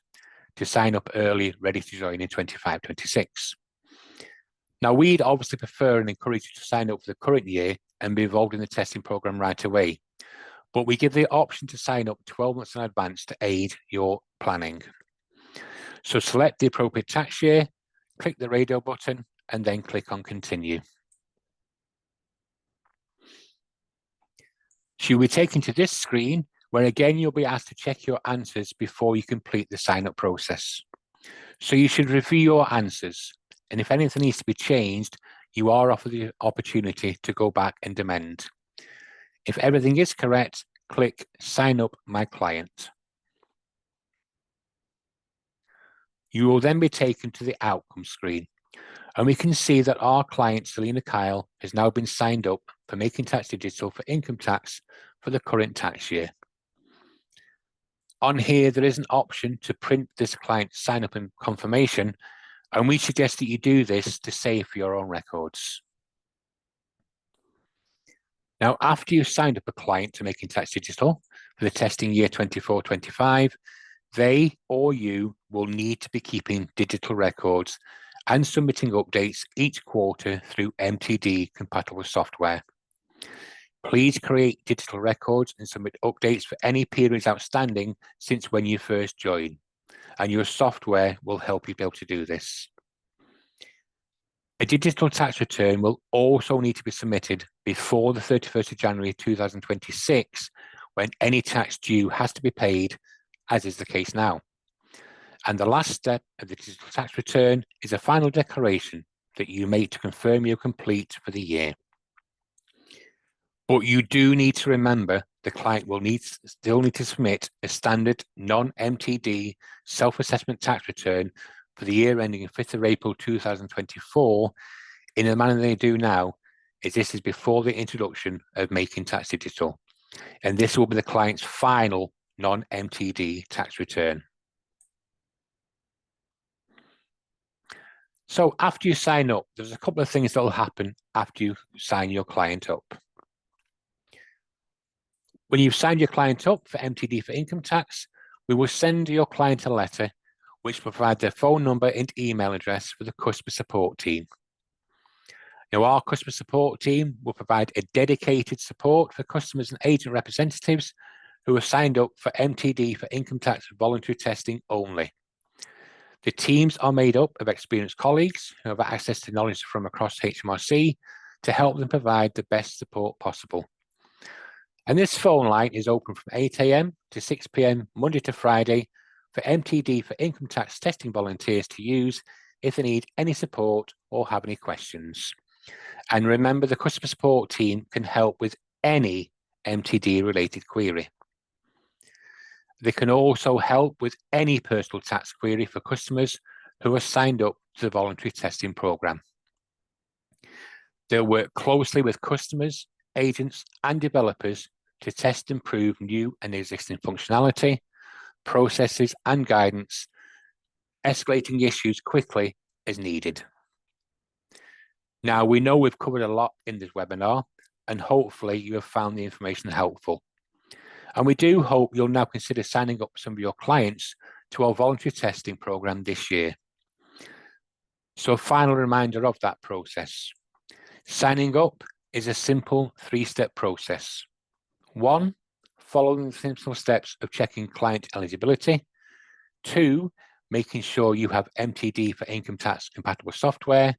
to sign up early, ready to join in 25-26. Now, we'd obviously prefer and encourage you to sign up for the current year and be involved in the testing program right away. But we give the option to sign up 12 months in advance to aid your planning. So select the appropriate tax year, click the radio button, and then click on Continue. So you'll be taken to this screen where again you'll be asked to check your answers before you complete the sign-up process. So you should review your answers, and if anything needs to be changed, you are offered the opportunity to go back and amend. If everything is correct, click Sign Up My Client. You will then be taken to the outcome screen, and we can see that our client, Selena Kyle, has now been signed up for Making Tax Digital for income tax for the current tax year. On here, there is an option to print this client's sign up and confirmation, and we suggest that you do this to save for your own records. Now, after you've signed up a client to Making Tax Digital for the testing year 24-25, they or you will need to be keeping digital records and submitting updates each quarter through MTD compatible software. Please create digital records and submit updates for any periods outstanding since when you first joined, and your software will help you be able to do this. A digital tax return will also need to be submitted before the 31st of January 2026, when any tax due has to be paid, as is the case now. And the last step of the digital tax return is a final declaration that you make to confirm you're complete for the year. But you do need to remember the client will still need to submit a standard non-MTD self-assessment tax return for the year ending 5th of April 2024 in the manner they do now, as this is before the introduction of Making Tax Digital. And this will be the client's final non-MTD tax return. So after you sign up, there's a couple of things that will happen after you sign your client up. When you've signed your client up for MTD for income tax, we will send your client a letter which will provide their phone number and email address for the customer support team. Now, our customer support team will provide a dedicated support for customers and agent representatives who are signed up for MTD for income tax voluntary testing only. The teams are made up of experienced colleagues who have access to knowledge from across HMRC to help them provide the best support possible. And this phone line is open from 8 AM to 6 PM, Monday to Friday, for MTD for income tax testing volunteers to use if they need any support or have any questions. And remember, the customer support team can help with any MTD related query. They can also help with any personal tax query for customers who are signed up to the voluntary testing program. They'll work closely with customers, agents, and developers to test and improve new and existing functionality, processes, and guidance, escalating issues quickly as needed. Now, we know we've covered a lot in this webinar, and hopefully you have found the information helpful. And we do hope you'll now consider signing up some of your clients to our voluntary testing program this year. So a final reminder of that process. Signing up is a simple 3-step process. 1, following the simple steps of checking client eligibility. 2, making sure you have MTD for income tax compatible software.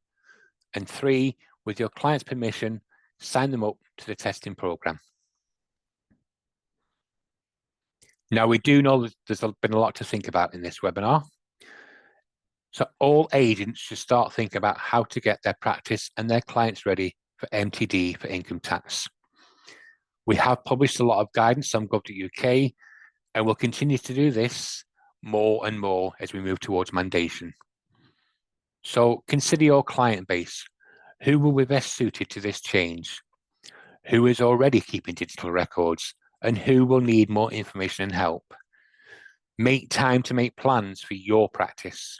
And 3, with your client's permission, sign them up to the testing program. Now, we do know that there's been a lot to think about in this webinar. So all agents should start thinking about how to get their practice and their clients ready for MTD for income tax. We have published a lot of guidance on gov.uk, and we'll continue to do this more and more as we move towards mandation. So consider your client base. Who will be best suited to this change? Who is already keeping digital records? And who will need more information and help? Make time to make plans for your practice.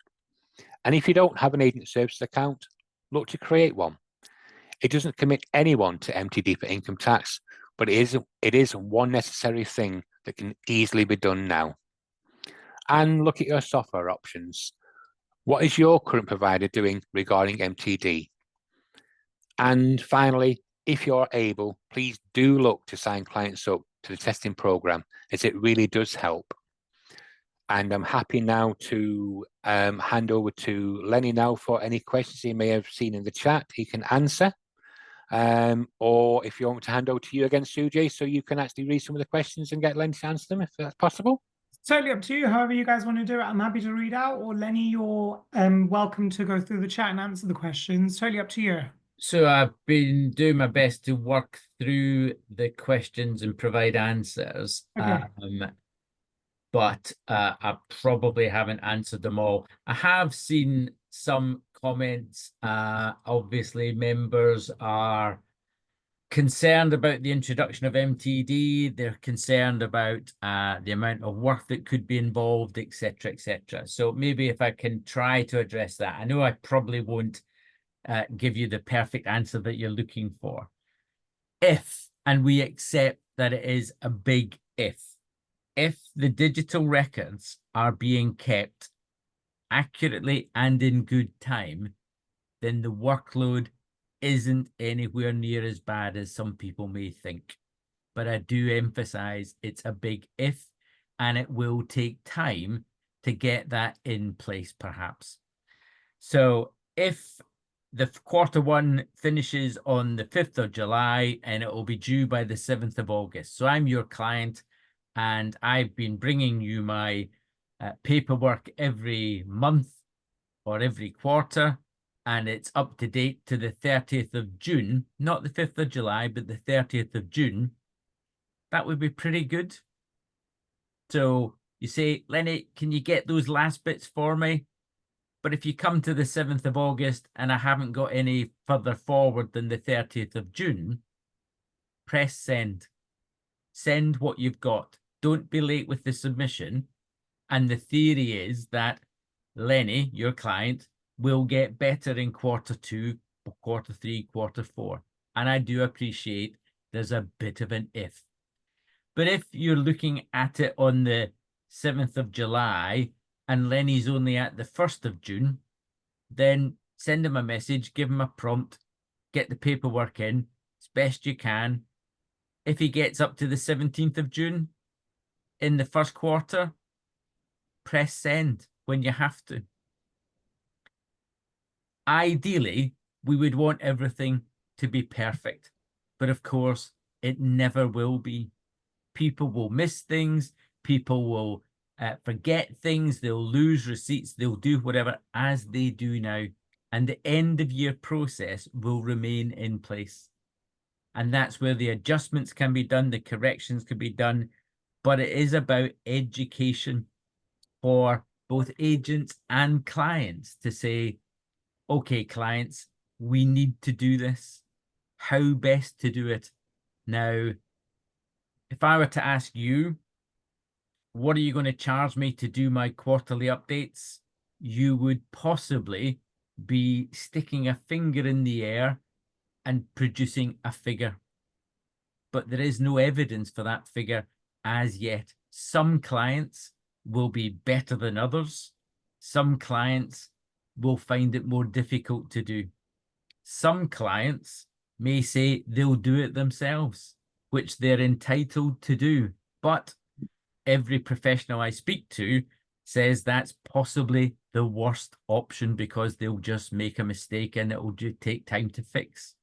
And if you don't have an agent services account, look to create one. It doesn't commit anyone to MTD for income tax, but it is one necessary thing that can easily be done now. And look at your software options. What is your current provider doing regarding MTD? And finally, if you're able, please do look to sign clients up to the testing program, as it really does help. And I'm happy now to hand over to Lenny now for any questions he may have seen in the chat, he can answer. Or if you want me to hand over to you again, Sujay, so you can actually read some of the questions and get Lenny to answer them, if that's possible. It's totally up to you, however you guys want to do it. I'm happy to read out, or Lenny, you're welcome to go through the chat and answer the questions. Totally up to you. So I've been doing my best to work through the questions and provide answers, Okay. but I probably haven't answered them all. I have seen some comments. Obviously, members are concerned about the introduction of MTD. They're concerned about the amount of work that could be involved, etc., etc. So maybe if I can try to address that. I know I probably won't give you the perfect answer that you're looking for. If, and we accept that it is a big if the digital records are being kept accurately and in good time, then the workload isn't anywhere near as bad as some people may think. But I do emphasize it's a big if, and it will take time to get that in place, perhaps. So if the quarter one finishes on the 5th of July and it will be due by the 7th of August. So I'm your client and I've been bringing you my paperwork every month or every quarter, and it's up to date to the 30th of June, not the 5th of July, but the 30th of June. That would be pretty good. So you say, Lenny, can you get those last bits for me? But if you come to the 7th of August and I haven't got any further forward than the 30th of June, press send. Send what you've got. Don't be late with the submission. And the theory is that Lenny, your client, will get better in quarter two, quarter three, quarter four. And I do appreciate there's a bit of an if. But if you're looking at it on the 7th of July and Lenny's only at the 1st of June, then send him a message, give him a prompt, get the paperwork in as best you can. If he gets up to the 17th of June in the first quarter, press send when you have to. Ideally, we would want everything to be perfect, but of course, it never will be. People will miss things, people will forget things, they'll lose receipts, they'll do whatever as they do now, and the end of year process will remain in place. And that's where the adjustments can be done, the corrections can be done, but it is about education for both agents and clients to say, okay, clients, we need to do this. How best to do it? Now, if I were to ask you, what are you going to charge me to do my quarterly updates? You would possibly be sticking a finger in the air and producing a figure. But there is no evidence for that figure as yet. Some clients will be better than others. Some clients will find it more difficult to do. Some clients may say they'll do it themselves, which they're entitled to do. But every professional I speak to says that's possibly the worst option because they'll just make a mistake and it will just take time to fix.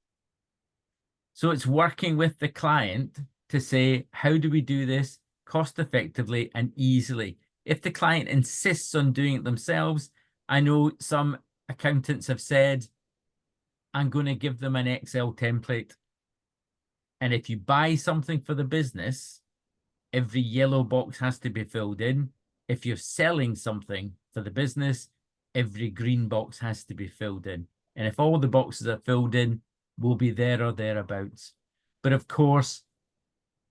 So it's working with the client to say, how do we do this cost effectively and easily? If the client insists on doing it themselves, I know some accountants have said, I'm going to give them an Excel template. And if you buy something for the business, every yellow box has to be filled in. If you're selling something for the business, every green box has to be filled in. And if all the boxes are filled in, we'll be there or thereabouts. But of course,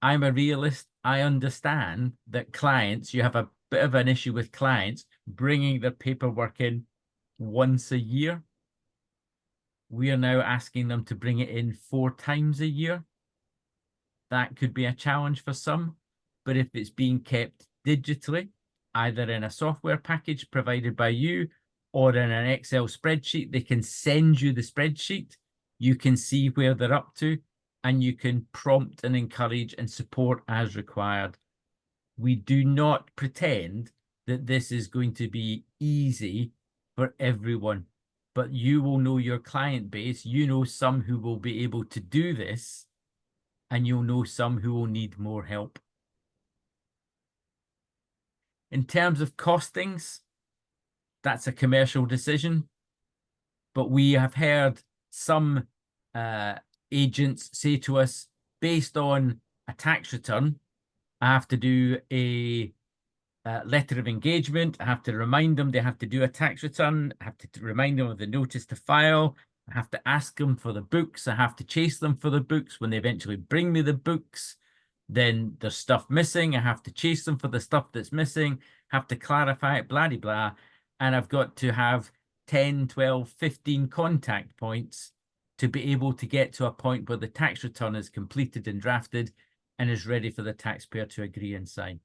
I'm a realist. I understand that clients, you have a bit of an issue with clients bringing their paperwork in once a year. We are now asking them to bring it in 4 times a year. That could be a challenge for some, but if it's being kept digitally, either in a software package provided by you or in an Excel spreadsheet, they can send you the spreadsheet. You can see where they're up to, and you can prompt and encourage and support as required. We do not pretend that this is going to be easy for everyone, but you will know your client base. You know some who will be able to do this, and you'll know some who will need more help. In terms of costings, that's a commercial decision, but we have heard some agents say to us, based on a tax return, I have to do a letter of engagement. I have to remind them they have to do a tax return. I have to remind them of the notice to file. I have to ask them for the books. I have to chase them for the books. When they eventually bring me the books, then there's stuff missing. I have to chase them for the stuff that's missing, have to clarify it, blah, blah, blah. And I've got to have 10, 12, 15 contact points to be able to get to a point where the tax return is completed and drafted and is ready for the taxpayer to agree and sign.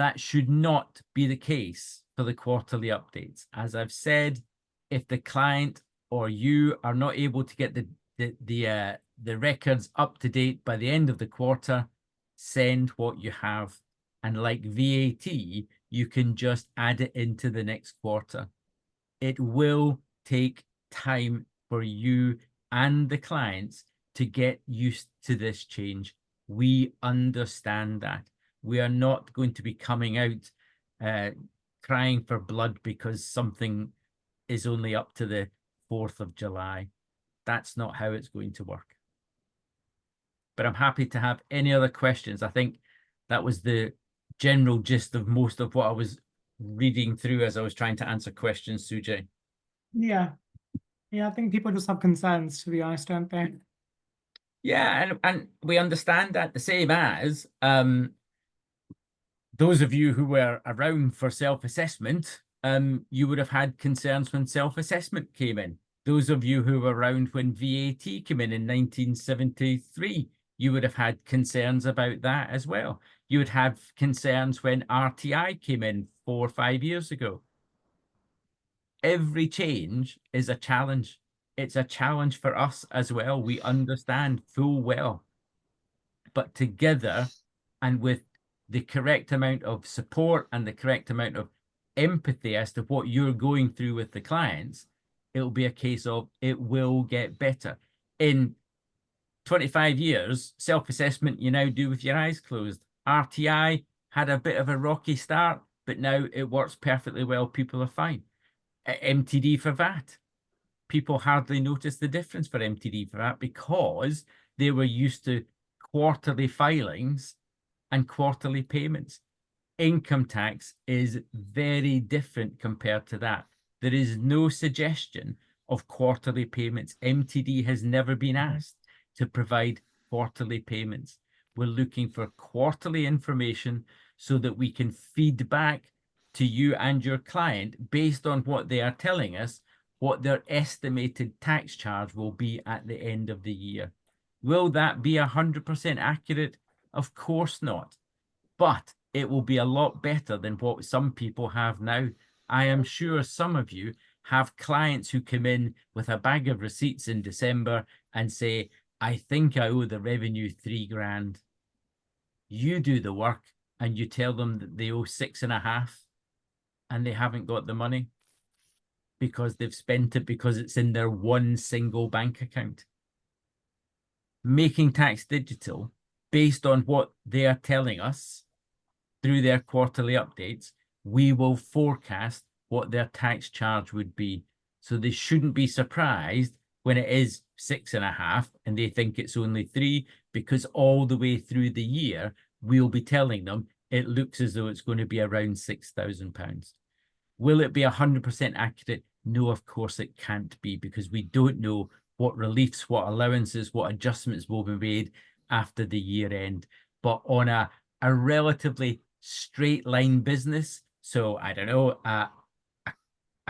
That should not be the case for the quarterly updates. As I've said, if the client or you are not able to get the records up to date by the end of the quarter, send what you have. And like VAT, you can just add it into the next quarter. It will take time for you and the clients to get used to this change. We understand that. We are not going to be coming out crying for blood because something is only up to the 4th of July. That's not how it's going to work. But I'm happy to have any other questions. I think that was the general gist of most of what I was reading through as I was trying to answer questions, Sujay. Yeah. Yeah, I think people just have concerns, to be honest, don't they? Yeah, and we understand that, the same as those of you who were around for self-assessment, you would have had concerns when self-assessment came in. Those of you who were around when VAT came in 1973, you would have had concerns about that as well. You would have concerns when RTI came in 4 or 5 years ago. Every change is a challenge. It's a challenge for us as well. We understand full well. But together, and with the correct amount of support and the correct amount of empathy as to what you're going through with the clients, it'll be a case of it will get better. In 25 years, self-assessment you now do with your eyes closed. RTI had a bit of a rocky start, but now it works perfectly well. People are fine. MTD for VAT. People hardly notice the difference for MTD for VAT because they were used to quarterly filings and quarterly payments. Income tax is very different compared to that. There is no suggestion of quarterly payments. MTD has never been asked to provide quarterly payments. We're looking for quarterly information so that we can feed back to you and your client based on what they are telling us, what their estimated tax charge will be at the end of the year. Will that be 100% accurate? Of course not. But it will be a lot better than what some people have now. I am sure some of you have clients who come in with a bag of receipts in December and say, I think I owe the revenue 3 grand. You do the work and you tell them that they owe 6.5 and they haven't got the money because they've spent it because it's in their one single bank account. Making Tax Digital, based on what they are telling us through their quarterly updates, we will forecast what their tax charge would be. So they shouldn't be surprised when it is 6.5 and they think it's only 3, because all the way through the year, we'll be telling them it looks as though it's going to be around £6,000. Will it be 100% accurate? No, of course it can't be, because we don't know what reliefs, what allowances, what adjustments will be made after the year end. But on a relatively straight line business, so I don't know, a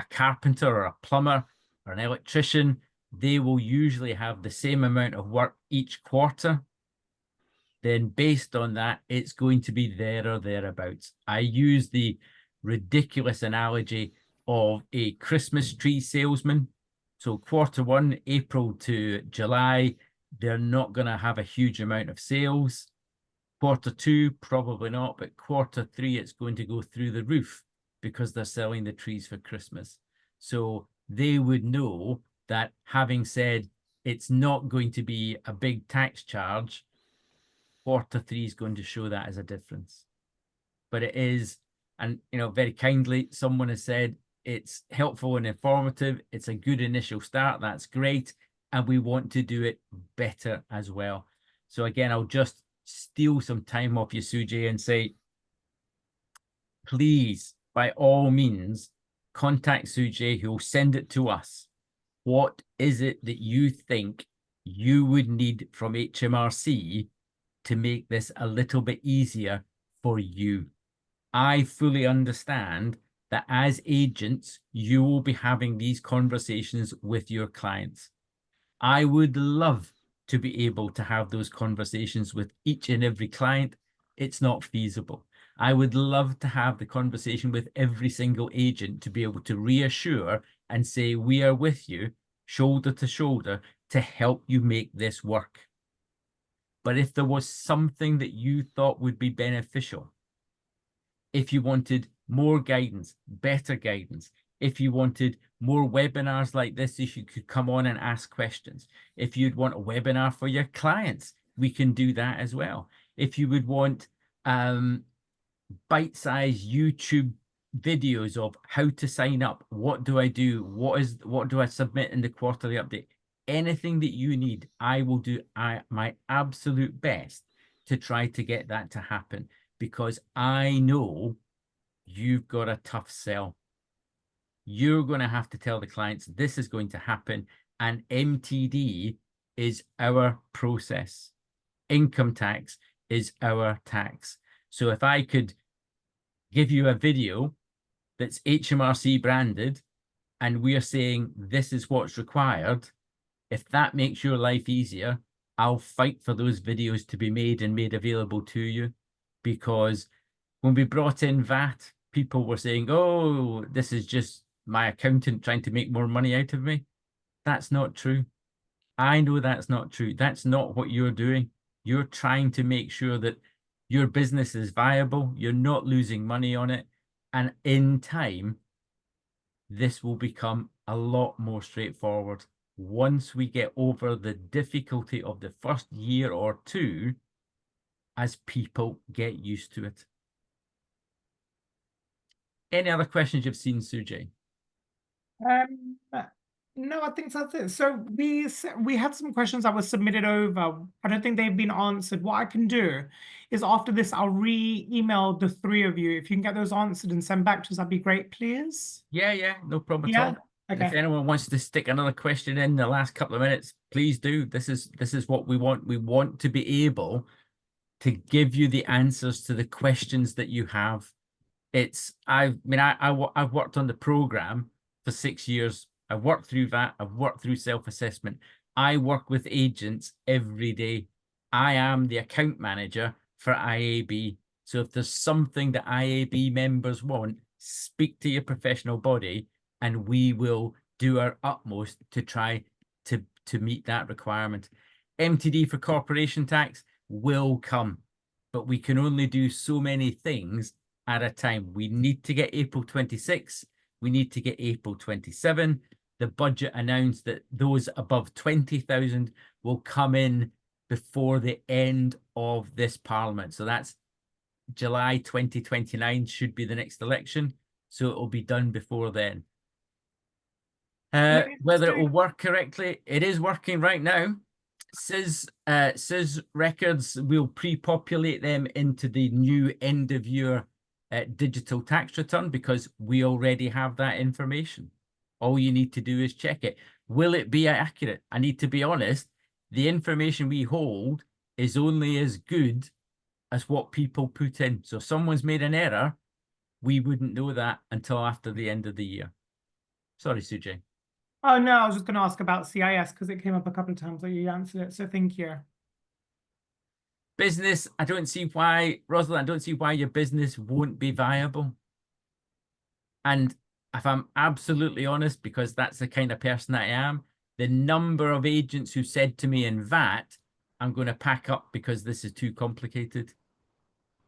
carpenter or a plumber or an electrician, they will usually have the same amount of work each quarter. Then based on that, it's going to be there or thereabouts. I use the ridiculous analogy of a Christmas tree salesman. So Q1, April to July, they're not going to have a huge amount of sales. Q2, probably not, but Q3, it's going to go through the roof because they're selling the trees for Christmas. So they would know that, having said it's not going to be a big tax charge, Q3 is going to show that as a difference. But it is, and very kindly, someone has said it's helpful and informative. It's a good initial start. That's great. And we want to do it better as well. So again, I'll just steal some time off you, Sujay, and say, please, by all means, contact Sujay, who'll send it to us. What is it that you think you would need from HMRC to make this a little bit easier for you? I fully understand that as agents, you will be having these conversations with your clients. I would love to be able to have those conversations with each and every client. It's not feasible. I would love to have the conversation with every single agent to be able to reassure and say, we are with you, shoulder to shoulder, to help you make this work. But if there was something that you thought would be beneficial, if you wanted more guidance, better guidance, if you wanted more webinars like this, if you could come on and ask questions, if you'd want a webinar for your clients, we can do that as well. If you would want bite-sized YouTube videos of how to sign up, what do I do, what do I submit in the quarterly update, anything that you need, I will do my absolute best to try to get that to happen, because I know you've got a tough sell. You're going to have to tell the clients this is going to happen, and MTD is our process. Income tax is our tax. So if I could give you a video that's HMRC branded and we're saying this is what's required, if that makes your life easier, I'll fight for those videos to be made and made available to you. Because when we brought in VAT, people were saying, oh, this is just my accountant trying to make more money out of me. That's not true. I know that's not true. That's not what you're doing. You're trying to make sure that your business is viable. You're not losing money on it. And in time, this will become a lot more straightforward. Once we get over the difficulty of the first year or two, as people get used to it. Any other questions you've seen, Sujay? No, I think that's it. So we had some questions that were submitted over. I don't think they've been answered. What I can do is after this, I'll re-email the three of you. If you can get those answered and send back to us, that'd be great, please. Yeah, no problem at Yeah. all. Okay. If anyone wants to stick another question in the last couple of minutes, please do. This is what we want. We want to be able to give you the answers to the questions that you have. I've worked on the program for 6 years. I've worked through that. I've worked through self-assessment. I work with agents every day. I am the account manager for IAB. So if there's something that IAB members want, speak to your professional body and we will do our utmost to try to meet that requirement. MTD for corporation tax will come, but we can only do so many things at a time. We need to get April 26. We need to get April 27. The budget announced that those above 20,000 will come in before the end of this parliament. So that's July 2029 should be the next election. So it will be done before then. Whether it will work correctly, it is working right now. CIS records, we'll pre-populate them into the new end of year digital tax return because we already have that information. All you need to do is check it. Will it be accurate? I need to be honest, the information we hold is only as good as what people put in. So if someone's made an error, we wouldn't know that until after the end of the year. Sorry, Sujay. Oh, no, I was just going to ask about CIS because it came up a couple of times that you answered it. So thank you. Business, I don't see why, Rosalind, I don't see why your business won't be viable. And if I'm absolutely honest, because that's the kind of person I am, the number of agents who said to me in VAT, I'm going to pack up because this is too complicated,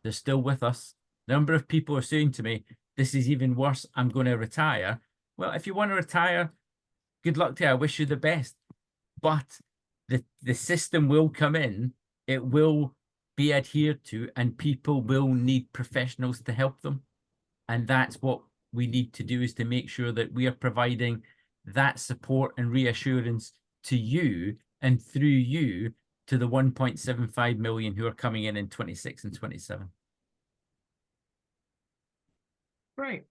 they're still with us. The number of people are saying to me, this is even worse, I'm going to retire. Well, if you want to retire, good luck to you. I wish you the best. But the system will come in, it will be adhered to, and people will need professionals to help them. And that's what we need to do, is to make sure that we are providing that support and reassurance to you and through you to the 1.75 million who are coming in 26 and 27. Great.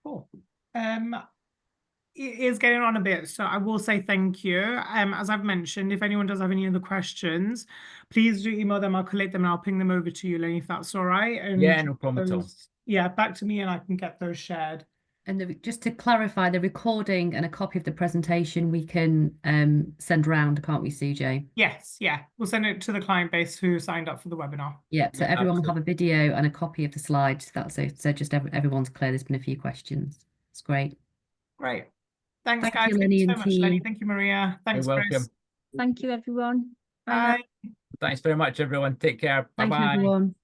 Cool. It is getting on a bit, so I will say thank you. As I've mentioned, if anyone does have any other questions, please do email them. I'll collect them and I'll ping them over to you, Lenny, if that's all right. And yeah, no problem at all. yeah, back to me and I can get those shared. And just to clarify, the recording and a copy of the presentation we can send around, can't we, CJ? Yes, yeah. We'll send it to the client base who signed up for the webinar. Yeah, so Yeah, everyone will have a video and a copy of the slides. That's it. So just everyone's clear. There's been a few questions. It's great. Great. Thanks, Thank guys. you, Thank Lenny you so and much, Lenny. team. Thank you, Maria. Thanks, You're Chris. welcome. Thank you, everyone. Bye now. Bye. Thanks very much, everyone. Take care. Thank you, Bye-bye. everyone.